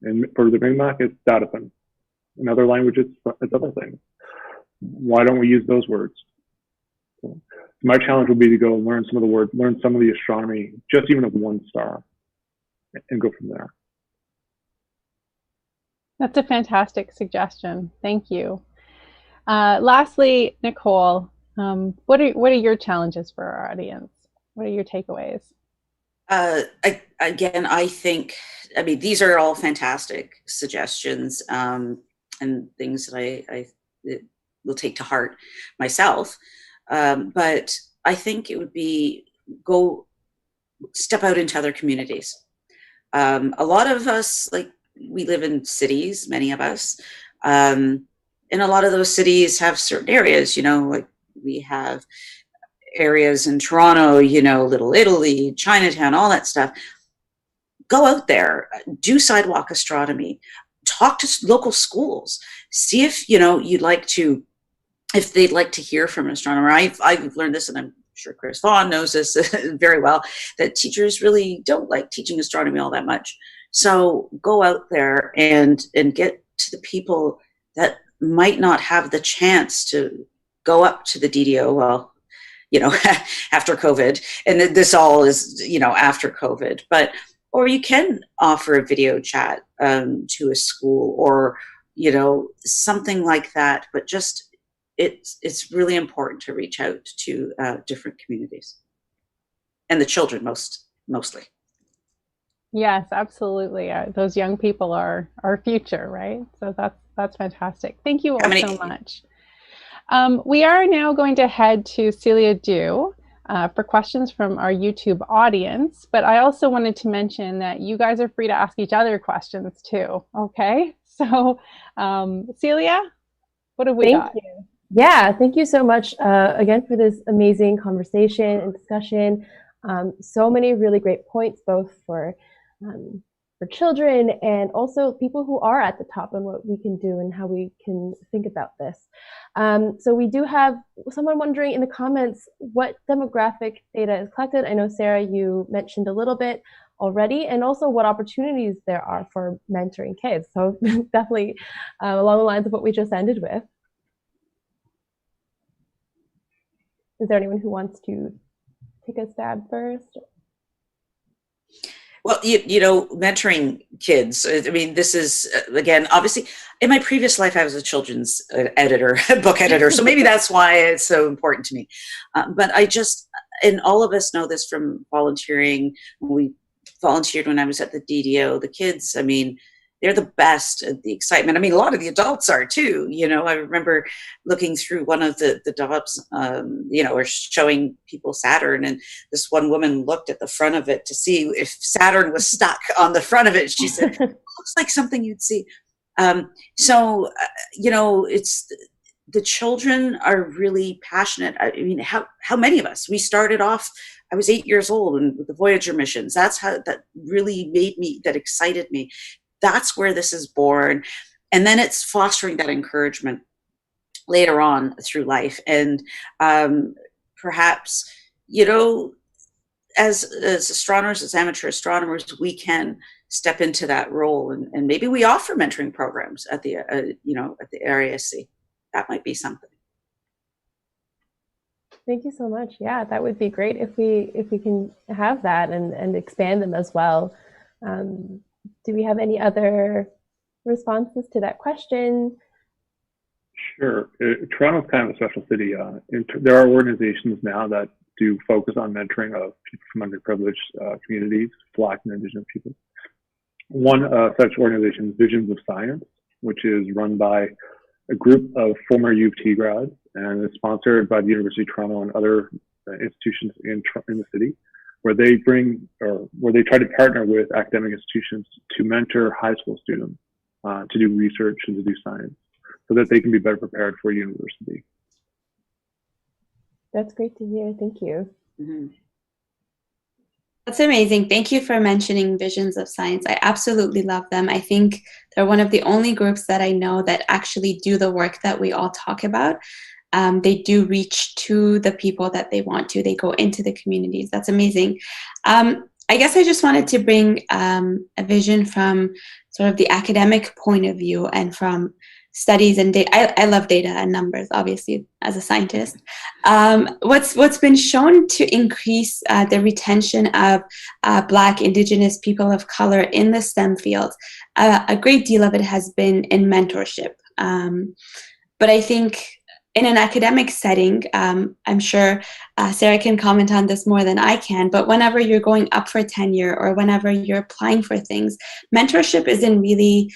and for the Mi'kmaq, it's Datapin. In other languages, it's other things. Why don't we use those words? So my challenge would be to go and learn some of the words, learn some of the astronomy, just even of one star, and go from there. That's a fantastic suggestion. Thank you. Lastly, Nicole, what are your challenges for our audience? What are your takeaways? I think, these are all fantastic suggestions and things that I will take to heart myself. But I think it would be go step out into other communities. A lot of us, we live in cities, many of us, and a lot of those cities have certain areas, we have areas in Toronto, Little Italy, Chinatown, all that stuff. Go out there, do sidewalk astronomy, talk to local schools, see if, if they'd like to hear from an astronomer. I've learned this, and I'm sure Chris Vaughn knows this very well, that teachers really don't like teaching astronomy all that much. So go out there and get to the people that might not have the chance to go up to the DDO, after COVID, and this all is, after COVID, or you can offer a video chat to a school or, something like that, but just, it's really important to reach out to different communities and the children mostly. Yes, absolutely. Those young people are our future, right? So that's fantastic. Thank you all so much. We are now going to head to Celia Dew for questions from our YouTube audience, but I also wanted to mention that you guys are free to ask each other questions too, okay? So Celia, What have we Thank got? you. Yeah, thank you so much again for this amazing conversation and discussion. So many really great points, both for children and also people who are at the top, and what we can do and how we can think about this. So we do have someone wondering in the comments what demographic data is collected. I know, Sarah, you mentioned a little bit already, and also what opportunities there are for mentoring kids. So definitely along the lines of what we just ended with. Is there anyone who wants to take a stab first? Well, you know, mentoring kids, I mean, this is, again, obviously, in my previous life, I was a children's editor, book editor, so maybe that's why it's so important to me. But I just, and all of us know this from volunteering. We volunteered when I was at the DDO. The kids, I mean, they're the best at the excitement. I mean, a lot of the adults are too. You know, I remember looking through one of the jobs, you know, or showing people Saturn, and this one woman looked at the front of it to see if Saturn was stuck on the front of it. She said, "Looks like something you'd see." So, you know, it's the children are really passionate. I mean, how many of us? We started off. I was 8 years old, and with the Voyager missions, that's how that really made me. That excited me. That's where this is born. And then it's fostering that encouragement later on through life. And perhaps, you know, as astronomers, as amateur astronomers, we can step into that role. And maybe we offer mentoring programs at the, you know, at the RASC. That might be something. Thank you so much. Yeah, that would be great if we can have that and expand them as well. Do we have any other responses to that question? Sure. Toronto's kind of a special city. There are organizations now that do focus on mentoring of people from underprivileged communities, Black and Indigenous people. One such organization is Visions of Science, which is run by a group of former U of T grads and is sponsored by the University of Toronto and other institutions in the city, where they try to partner with academic institutions to mentor high school students to do research and to do science, so that they can be better prepared for university. That's great to hear. Thank you. Mm-hmm. That's amazing. Thank you for mentioning Visions of Science. I absolutely love them. I think they're one of the only groups that I know that actually do the work that we all talk about. They do reach to the people that they want to. They go into the communities. That's amazing. I guess I just wanted to bring a vision from sort of the academic point of view and from studies and data. I love data and numbers, obviously, as a scientist. What's been shown to increase the retention of Black, Indigenous, people of color in the STEM fields, a great deal of it has been in mentorship. But I think in an academic setting, I'm sure Sarah can comment on this more than I can, but whenever you're going up for tenure or whenever you're applying for things, mentorship isn't really,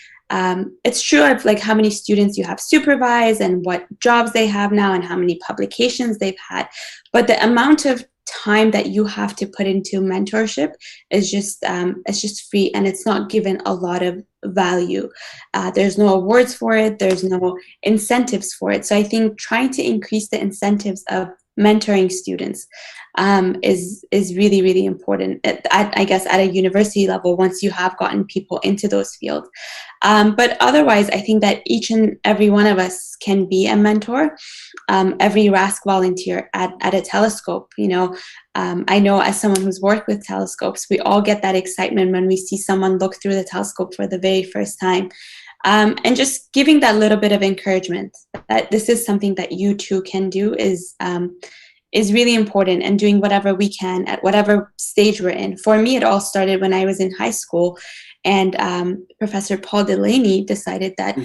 it's true of like how many students you have supervised and what jobs they have now and how many publications they've had, but the amount of time that you have to put into mentorship is just it's just free, and it's not given a lot of value. There's no awards for it, there's no incentives for it. So I think trying to increase the incentives of mentoring students is really, really important, I guess, at a university level, once you have gotten people into those fields. But otherwise, I think that each and every one of us can be a mentor. Every RASC volunteer at a telescope, you know, I know as someone who's worked with telescopes, we all get that excitement when we see someone look through the telescope for the very first time. And just giving that little bit of encouragement that this is something that you too can do is really important, and doing whatever we can at whatever stage we're in. For me, it all started when I was in high school, and Professor Paul Delaney decided that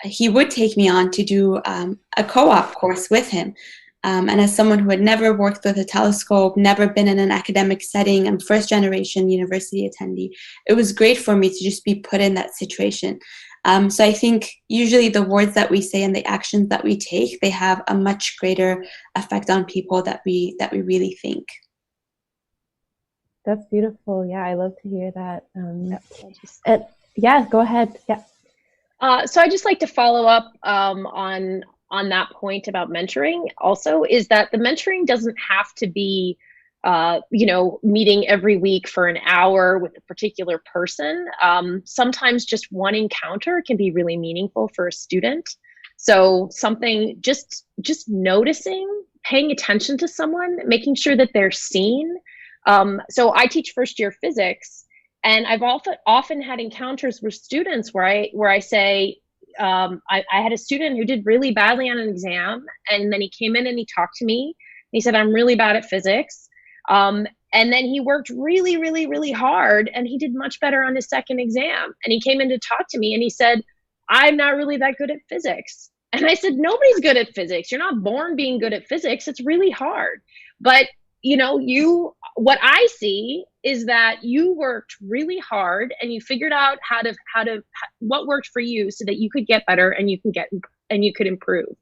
he would take me on to do a co-op course with him. And as someone who had never worked with a telescope, never been in an academic setting, and first generation university attendee, it was great for me to just be put in that situation. So I think usually the words that we say and the actions that we take, they have a much greater effect on people that we really think. That's beautiful. Yeah, I love to hear that. Yeah, go ahead. Yeah. So I just like to follow up on on that point about mentoring also is that the mentoring doesn't have to be meeting every week for an hour with a particular person. Sometimes just one encounter can be really meaningful for a student. So something just noticing, paying attention to someone, making sure that they're seen. So I teach first year physics, and I've often had encounters with students where I say, I had a student who did really badly on an exam, and then he came in and he talked to me. He said, I'm really bad at physics. And then he worked really, really, really hard, and he did much better on his second exam. And he came in to talk to me and he said, I'm not really that good at physics. And I said, nobody's good at physics. You're not born being good at physics. It's really hard. But what I see is that you worked really hard and you figured out what worked for you so that you could get better and you could improve.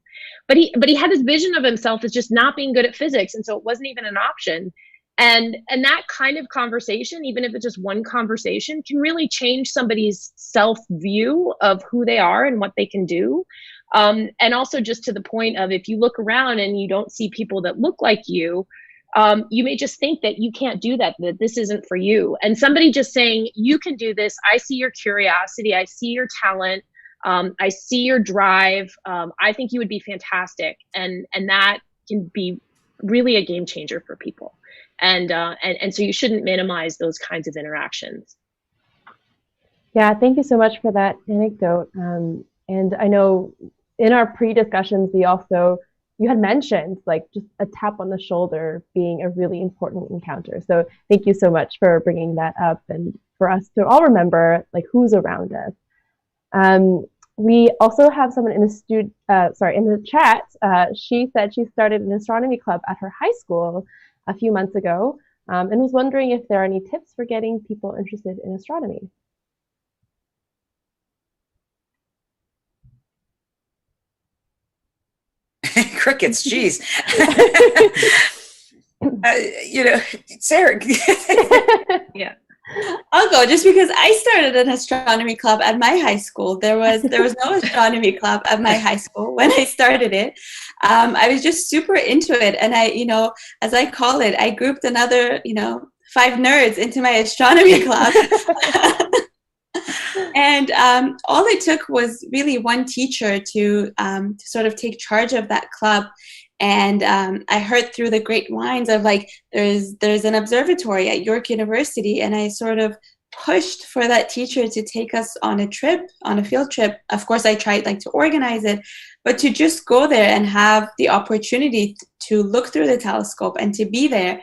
But he had this vision of himself as just not being good at physics, and so it wasn't even an option. And that kind of conversation, even if it's just one conversation, can really change somebody's self-view of who they are and what they can do. And also just to the point of, if you look around and you don't see people that look like you, you may just think that you can't do that this isn't for you. And somebody just saying, you can do this. I see your curiosity. I see your talent. I see your drive. I think you would be fantastic. And that can be really a game changer for people. And so you shouldn't minimize those kinds of interactions. Yeah, thank you so much for that anecdote. And I know in our pre-discussions, you had mentioned like just a tap on the shoulder being a really important encounter. So thank you so much for bringing that up, and for us to all remember like who's around us. We also have someone in the chat. She said she started an astronomy club at her high school a few months ago, and was wondering if there are any tips for getting people interested in astronomy. Crickets, geez. Sarah. Yeah. I'll go, just because I started an astronomy club at my high school. There was no astronomy club at my high school when I started it. I was just super into it, and I, as I call it, I grouped another, 5 nerds into my astronomy club. And all it took was really one teacher to sort of take charge of that club. And I heard through the grapevines of like, there's an observatory at York University, and I sort of pushed for that teacher to take us on a field trip. Of course, I tried like to organize it, but to just go there and have the opportunity to look through the telescope and to be there.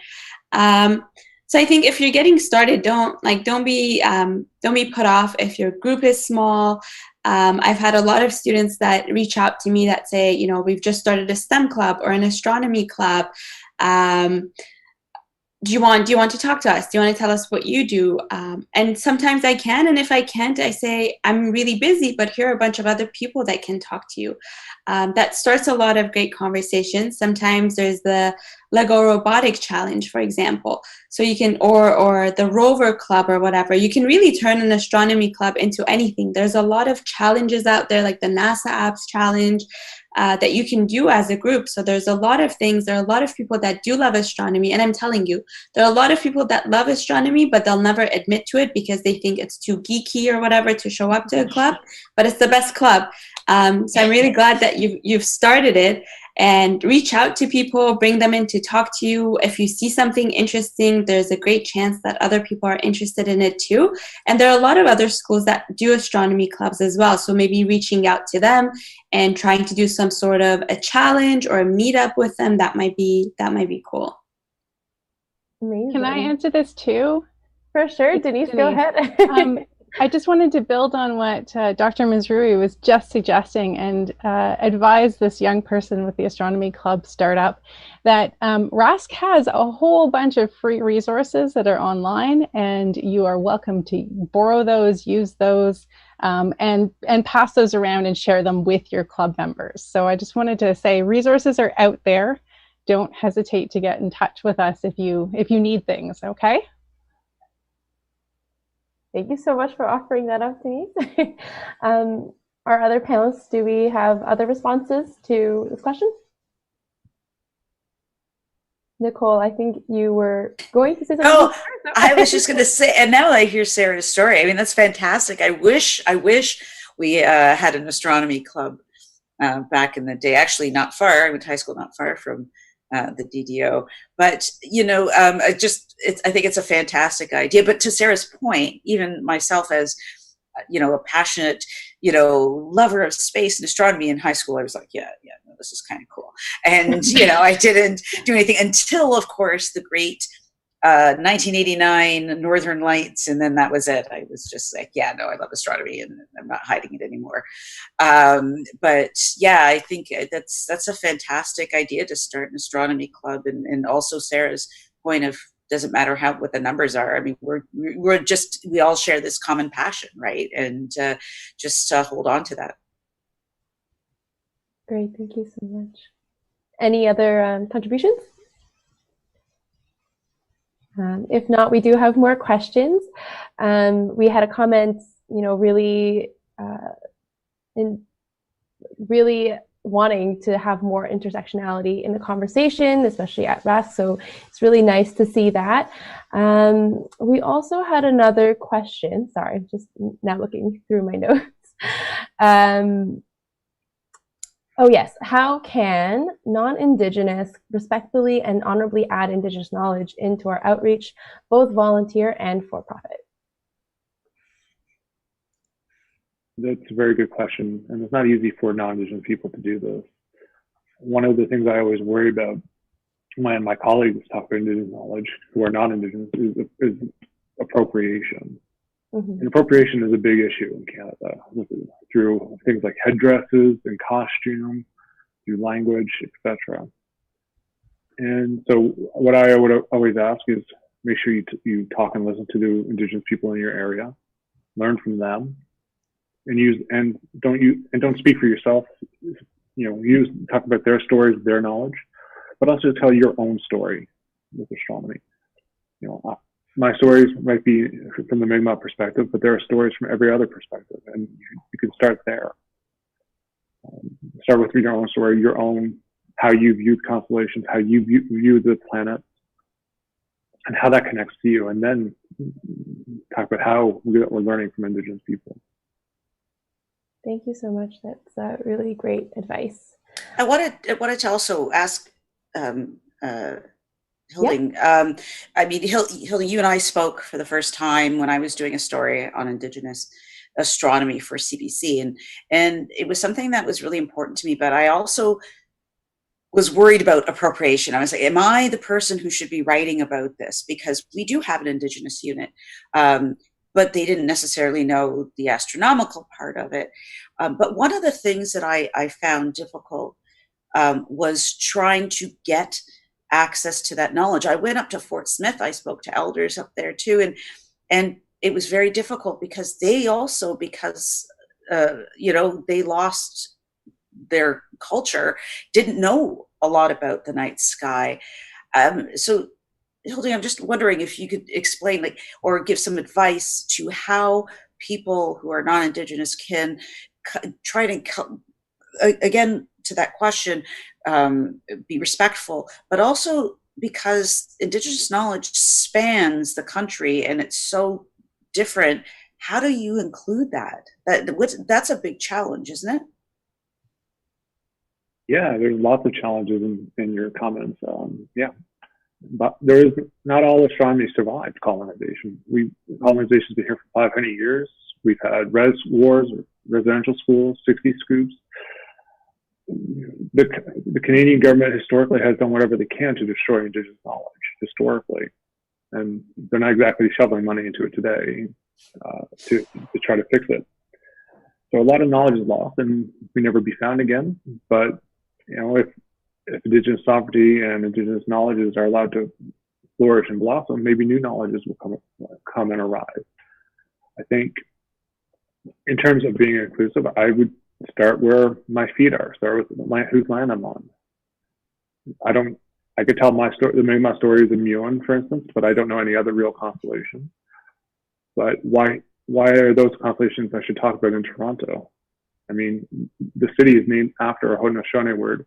So I think if you're getting started, don't be put off if your group is small. I've had a lot of students that reach out to me that say, we've just started a STEM club or an astronomy club. Do you want to talk to us? Do you want to tell us what you do? And sometimes I can, and if I can't, I say, I'm really busy, but here are a bunch of other people that can talk to you. That starts a lot of great conversations. Sometimes there's the Lego Robotic Challenge, for example. So you can, or the Rover Club or whatever. You can really turn an astronomy club into anything. There's a lot of challenges out there, like the NASA Apps Challenge, that you can do as a group. So there's a lot of things. There are a lot of people that do love astronomy. And I'm telling you, there are a lot of people that love astronomy, but they'll never admit to it because they think it's too geeky or whatever to show up to a club. But it's the best club. So I'm really glad that you've started it, and reach out to people, bring them in to talk to you. If you see something interesting, there's a great chance that other people are interested in it too. And there are a lot of other schools that do astronomy clubs as well. So maybe reaching out to them and trying to do some sort of a challenge or a meetup with them, that might be cool. Amazing. Can I answer this too? For sure. Denise, go ahead. I just wanted to build on what Dr. Mazrouei was just suggesting, and advise this young person with the Astronomy Club startup that RASC has a whole bunch of free resources that are online, and you are welcome to borrow those, use those, and pass those around and share them with your club members. So I just wanted to say resources are out there. Don't hesitate to get in touch with us if you need things, okay? Thank you so much for offering that up, Denise. our other panelists, do we have other responses to this question? Nicole, I think you were going to say something. Oh, I was just going to say, and now I hear Sarah's story. I mean, that's fantastic. I wish we had an astronomy club back in the day. Actually, not far. I went to high school not far from the DDO. But, you know, I think it's a fantastic idea. But to Sarah's point, even myself as, you know, a passionate, you know, lover of space and astronomy in high school, I was like, yeah, no, this is kind of cool. And, you know, I didn't do anything until, of course, the great 1989 Northern Lights, and then that was it. I was just like, yeah, no, I love astronomy, and I'm not hiding it anymore. But yeah, I think that's a fantastic idea to start an astronomy club, and also Sarah's point of doesn't matter what the numbers are. I mean, we all share this common passion, right? And just hold on to that. Great, thank you so much. Any other contributions? If not, we do have more questions. We had a comment, you know, really wanting to have more intersectionality in the conversation, especially at RASC. So it's really nice to see that. We also had another question. Sorry, I'm just now looking through my notes. Oh yes, how can non-Indigenous respectfully and honorably add Indigenous knowledge into our outreach, both volunteer and for-profit? That's a very good question, and it's not easy for non-Indigenous people to do this. One of the things I always worry about when my colleagues talk about Indigenous knowledge who are not Indigenous is appropriation. Mm-hmm. And appropriation is a big issue in Canada through things like headdresses and costume, through language, etc. And so what I would always ask is make sure you talk and listen to the Indigenous people in your area, learn from them, and don't speak for yourself. You know, talk about their stories, their knowledge, but also tell your own story with astronomy. You know, my stories might be from the Mi'kmaq perspective, but there are stories from every other perspective, and you can start there. Start with your own story, your own, how you viewed constellations, how you view the planet, and how that connects to you, and then talk about how we're learning from Indigenous people. Thank you so much. That's really great advice. I wanted to also ask Hilding. Yeah. I mean, Hilding, you and I spoke for the first time when I was doing a story on Indigenous astronomy for CBC, and it was something that was really important to me. But I also was worried about appropriation. I was like, am I the person who should be writing about this? Because we do have an Indigenous unit, but they didn't necessarily know the astronomical part of it. But one of the things that I found difficult was trying to get access to that knowledge. I went up to Fort Smith. I spoke to elders up there too, and it was very difficult because they also, you know, they lost their culture, didn't know a lot about the night sky. So Hilding, I'm just wondering if you could explain, like, or give some advice to how people who are non-Indigenous can try to, again, to that question, be respectful, but also because Indigenous knowledge spans the country and it's so different. How do you include that? That's a big challenge, isn't it? Yeah, there's lots of challenges in your comments. Yeah, but there is not all astronomy survived colonization. Colonization's been here for 500 years. We've had residential schools, 60 scoops. The Canadian government historically has done whatever they can to destroy Indigenous knowledge, historically. And they're not exactly shoveling money into it today to try to fix it. So a lot of knowledge is lost and may never be found again. But, you know, if Indigenous sovereignty and Indigenous knowledges are allowed to flourish and blossom, maybe new knowledges will come and arise. I think in terms of being inclusive, I would start where my feet are. Start with whose land I'm on. I could tell my story, the Mi'kmaq story is in Muon, for instance, but I don't know any other real constellations. But why are those constellations I should talk about in Toronto? I mean, the city is named after a Haudenosaunee word,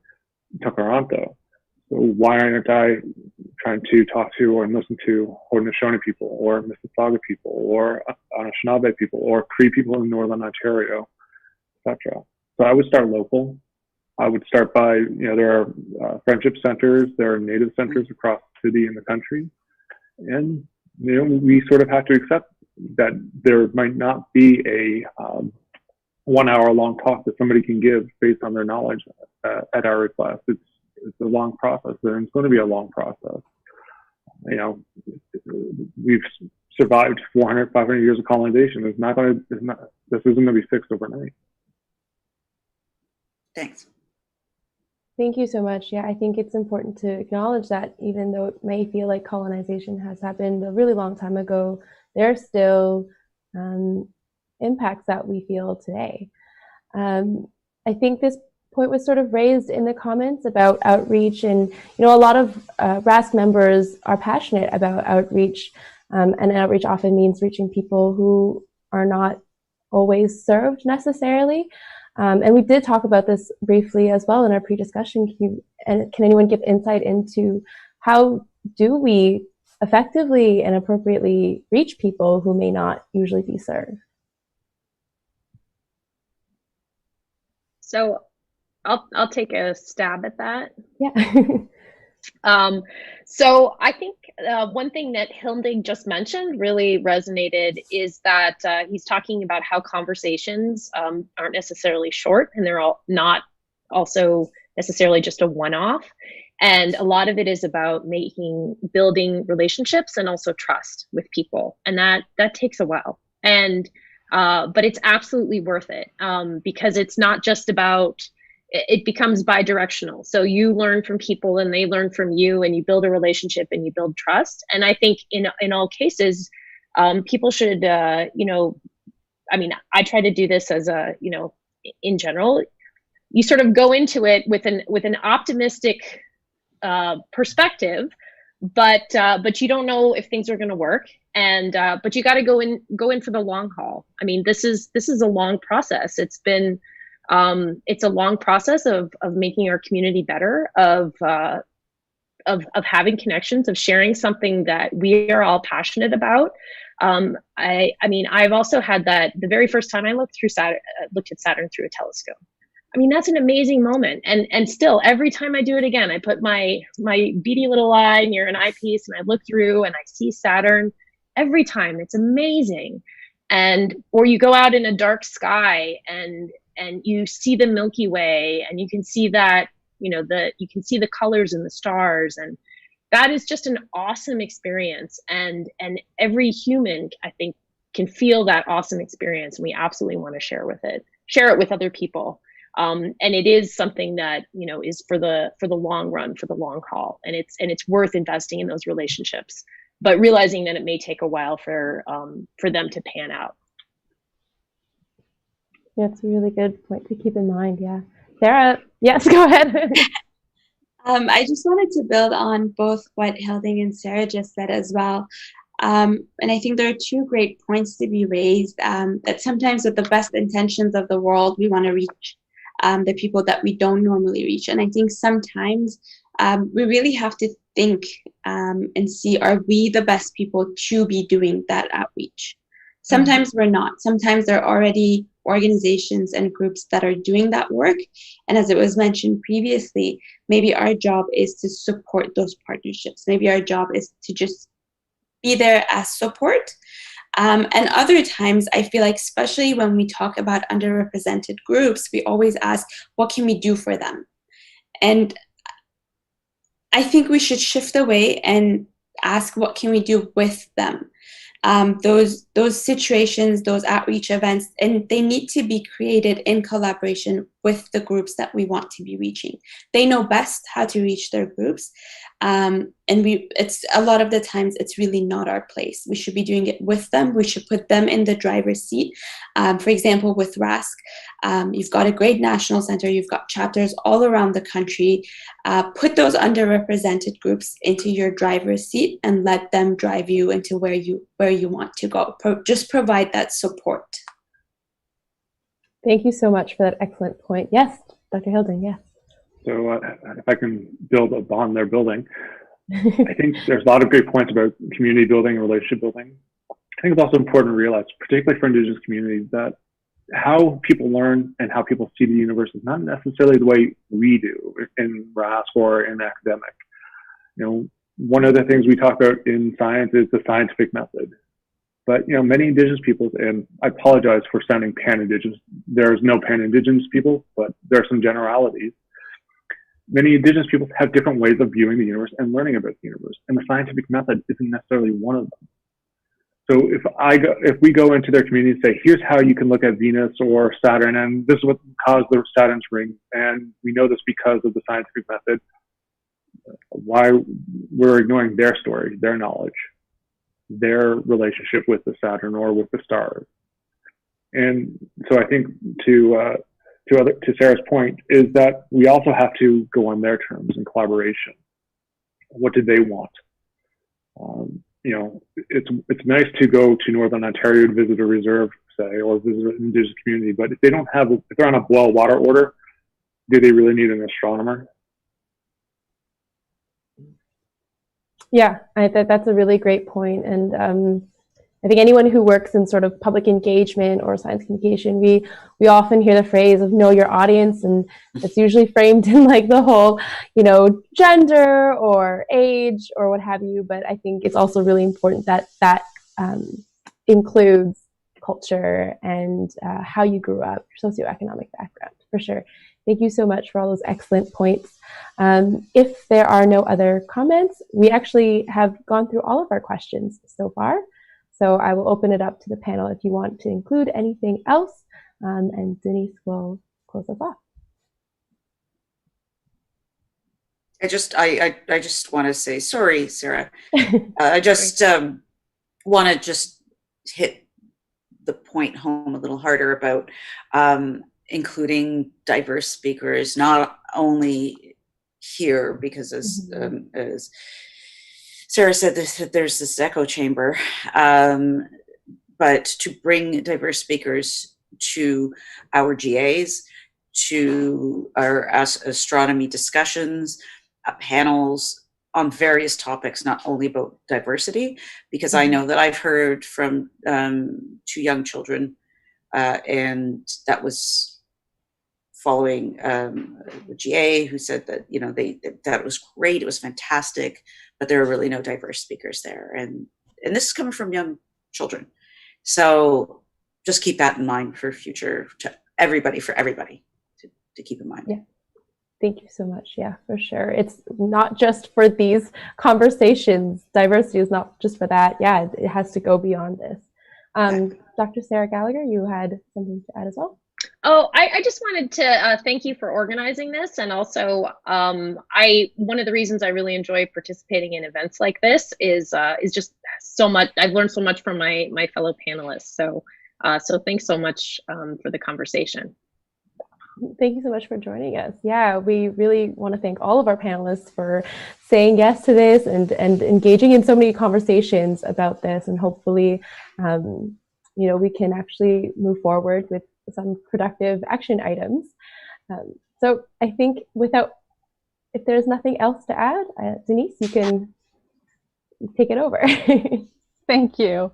Takaranto. So why aren't I trying to talk to or listen to Haudenosaunee people, or Mississauga people, or Anishinaabe people, or Cree people in Northern Ontario, etc. So I would start local. I would start by, there are friendship centers, there are native centers across the city and the country. And, we sort of have to accept that there might not be a 1 hour long talk that somebody can give based on their knowledge at our request. It's a long process, and it's going to be a long process. We've survived 400, 500 years of colonization. This isn't going to be fixed overnight. Thanks. Thank you so much. Yeah, I think it's important to acknowledge that even though it may feel like colonization has happened a really long time ago, there are still impacts that we feel today. I think this point was sort of raised in the comments about outreach, and a lot of RASC members are passionate about outreach, and outreach often means reaching people who are not always served necessarily. And we did talk about this briefly as well in our pre-discussion. Can anyone give insight into how do we effectively and appropriately reach people who may not usually be served? So I'll take a stab at that. Yeah. So I think one thing that Hilding just mentioned really resonated is that he's talking about how conversations aren't necessarily short, and they're all not also necessarily just a one-off. And a lot of it is about building relationships and also trust with people, and that takes a while. And but it's absolutely worth it, because it's not just about. It becomes bi-directional. So you learn from people and they learn from you, and you build a relationship and you build trust. And I think in all cases, people should, I try to do this as in general, you sort of go into it with an optimistic perspective, but you don't know if things are going to work. And, but you got to go in for the long haul. I mean, this is a long process. It's a long process of making our community better, of having connections, of sharing something that we are all passionate about. I've also had that the very first time I looked at Saturn through a telescope. I mean, that's an amazing moment. And still, every time I do it again, I put my beady little eye near an eyepiece and I look through and I see Saturn. Every time, it's amazing. Or you go out in a dark sky and you see the Milky Way, and you can see that, you can see the colors in the stars, and that is just an awesome experience. And every human, I think, can feel that awesome experience, and we absolutely want to share it with other people. And it is something that, is for the long run, for the long haul, and it's worth investing in those relationships, but realizing that it may take a while for them to pan out. That's a really good point to keep in mind. Yeah. Sarah, yes, go ahead. I just wanted to build on both what Hilding and Sarah just said as well. And I think there are two great points to be raised, that sometimes with the best intentions of the world, we want to reach the people that we don't normally reach. And I think sometimes we really have to think and see, are we the best people to be doing that outreach? Sometimes we're not. Sometimes there are already organizations and groups that are doing that work. And as it was mentioned previously, maybe our job is to support those partnerships. Maybe our job is to just be there as support. And other times, I feel like, especially when we talk about underrepresented groups, we always ask, what can we do for them? And I think we should shift away and ask, what can we do with them? Those situations, those outreach events, and they need to be created in collaboration with the groups that we want to be reaching. They know best how to reach their groups, and it's a lot of the times it's really not our place. We should be doing it with them. We should put them in the driver's seat. For example, with RASC, you've got a great national center. You've got chapters all around the country. Put those underrepresented groups into your driver's seat and let them drive you into where you want to go. Just provide that support. Thank you so much for that excellent point. Yes, Dr. Hilding, yes. So if I can build upon their building, I think there's a lot of great points about community building and relationship building. I think it's also important to realize, particularly for Indigenous communities, that how people learn and how people see the universe is not necessarily the way we do in RASC or in academic. You know, one of the things we talk about in science is the scientific method. But, you know, many Indigenous peoples, and I apologize for sounding pan-Indigenous, there's no pan-Indigenous people, but there are some generalities. Many Indigenous peoples have different ways of viewing the universe and learning about the universe, and the scientific method isn't necessarily one of them. So if we go into their community and say, here's how you can look at Venus or Saturn, and this is what caused the Saturn's ring, and we know this because of the scientific method, why we're ignoring their story, their knowledge, their relationship with the Saturn or with the stars. And so I think to Sarah's point is that we also have to go on their terms in collaboration. What did they want? You know, it's nice to go to Northern Ontario to visit a reserve, say, or visit an Indigenous community, but if they're on a boil water order, do they really need an astronomer? Yeah, that's a really great point. And I think anyone who works in sort of public engagement or science communication, we often hear the phrase of know your audience, and it's usually framed in like the whole, you know, gender or age or what have you. But I think it's also really important that includes culture and how you grew up, your socioeconomic background, for sure. Thank you so much for all those excellent points. If there are no other comments, we actually have gone through all of our questions so far. So I will open it up to the panel if you want to include anything else, and Denise will close us off. I just want to say sorry, Sarah. I just want to just hit the point home a little harder about including diverse speakers, not only here, because as Sarah said, there's this echo chamber, but to bring diverse speakers to our GAs, to our astronomy discussions, panels on various topics, not only about diversity, because I know that I've heard from 2 young children, and that was following the GA, who said that, you know, that was great, it was fantastic, but there are really no diverse speakers there, and this is coming from young children. So just keep that in mind for future, for everybody to keep in mind. Yeah. Thank you so much. Yeah, for sure. It's not just for these conversations. Diversity is not just for that. Yeah, it has to go beyond this. Dr. Sarah Gallagher, you had something to add as well? Oh, I just wanted to thank you for organizing this, and also one of the reasons I really enjoy participating in events like this is just so much. I've learned so much from my fellow panelists. So thanks so much for the conversation. Thank you so much for joining us. Yeah, we really want to thank all of our panelists for saying yes to this and engaging in so many conversations about this, and hopefully, you know, we can actually move forward with some productive action items. So I think if there's nothing else to add, Denise, you can take it over. Thank you.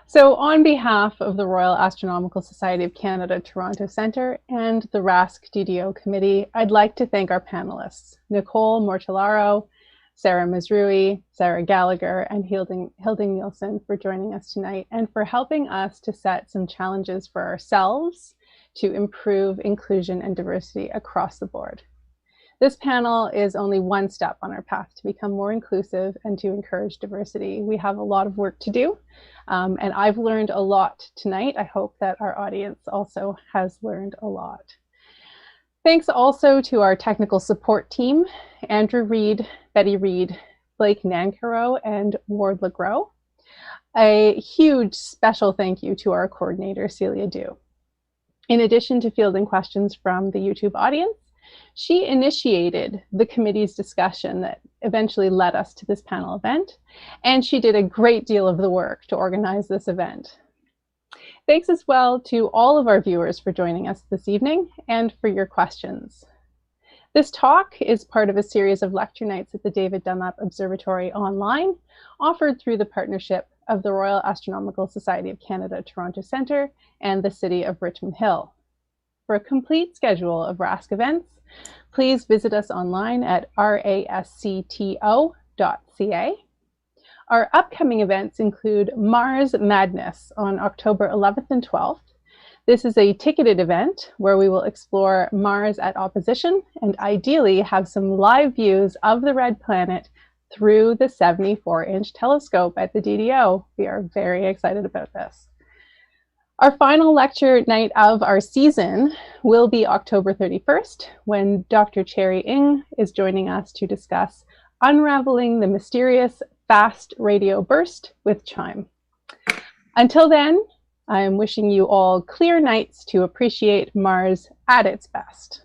So on behalf of the Royal Astronomical Society of Canada Toronto Centre and the RASC DDO Committee, I'd like to thank our panelists, Nicole Mortillaro, Sara Mazrouei, Sara Gallagher, and Hilding Neilson for joining us tonight and for helping us to set some challenges for ourselves to improve inclusion and diversity across the board. This panel is only one step on our path to become more inclusive and to encourage diversity. We have a lot of work to do, and I've learned a lot tonight. I hope that our audience also has learned a lot. Thanks also to our technical support team, Andrew Reed, Betty Reed, Blake Nancaro, and Ward LeGros. A huge special thank you to our coordinator, Celia Dew. In addition to fielding questions from the YouTube audience, she initiated the committee's discussion that eventually led us to this panel event, and she did a great deal of the work to organize this event. Thanks as well to all of our viewers for joining us this evening and for your questions. This talk is part of a series of lecture nights at the David Dunlap Observatory online, offered through the partnership of the Royal Astronomical Society of Canada Toronto Centre and the City of Richmond Hill. For a complete schedule of RASC events, please visit us online at rascto.ca. Our upcoming events include Mars Madness on October 11th and 12th. This is a ticketed event where we will explore Mars at opposition and ideally have some live views of the red planet through the 74-inch telescope at the DDO. We are very excited about this. Our final lecture night of our season will be October 31st, when Dr. Cherry Ng is joining us to discuss unraveling the mysterious fast radio burst with CHIME. Until then, I am wishing you all clear nights to appreciate Mars at its best.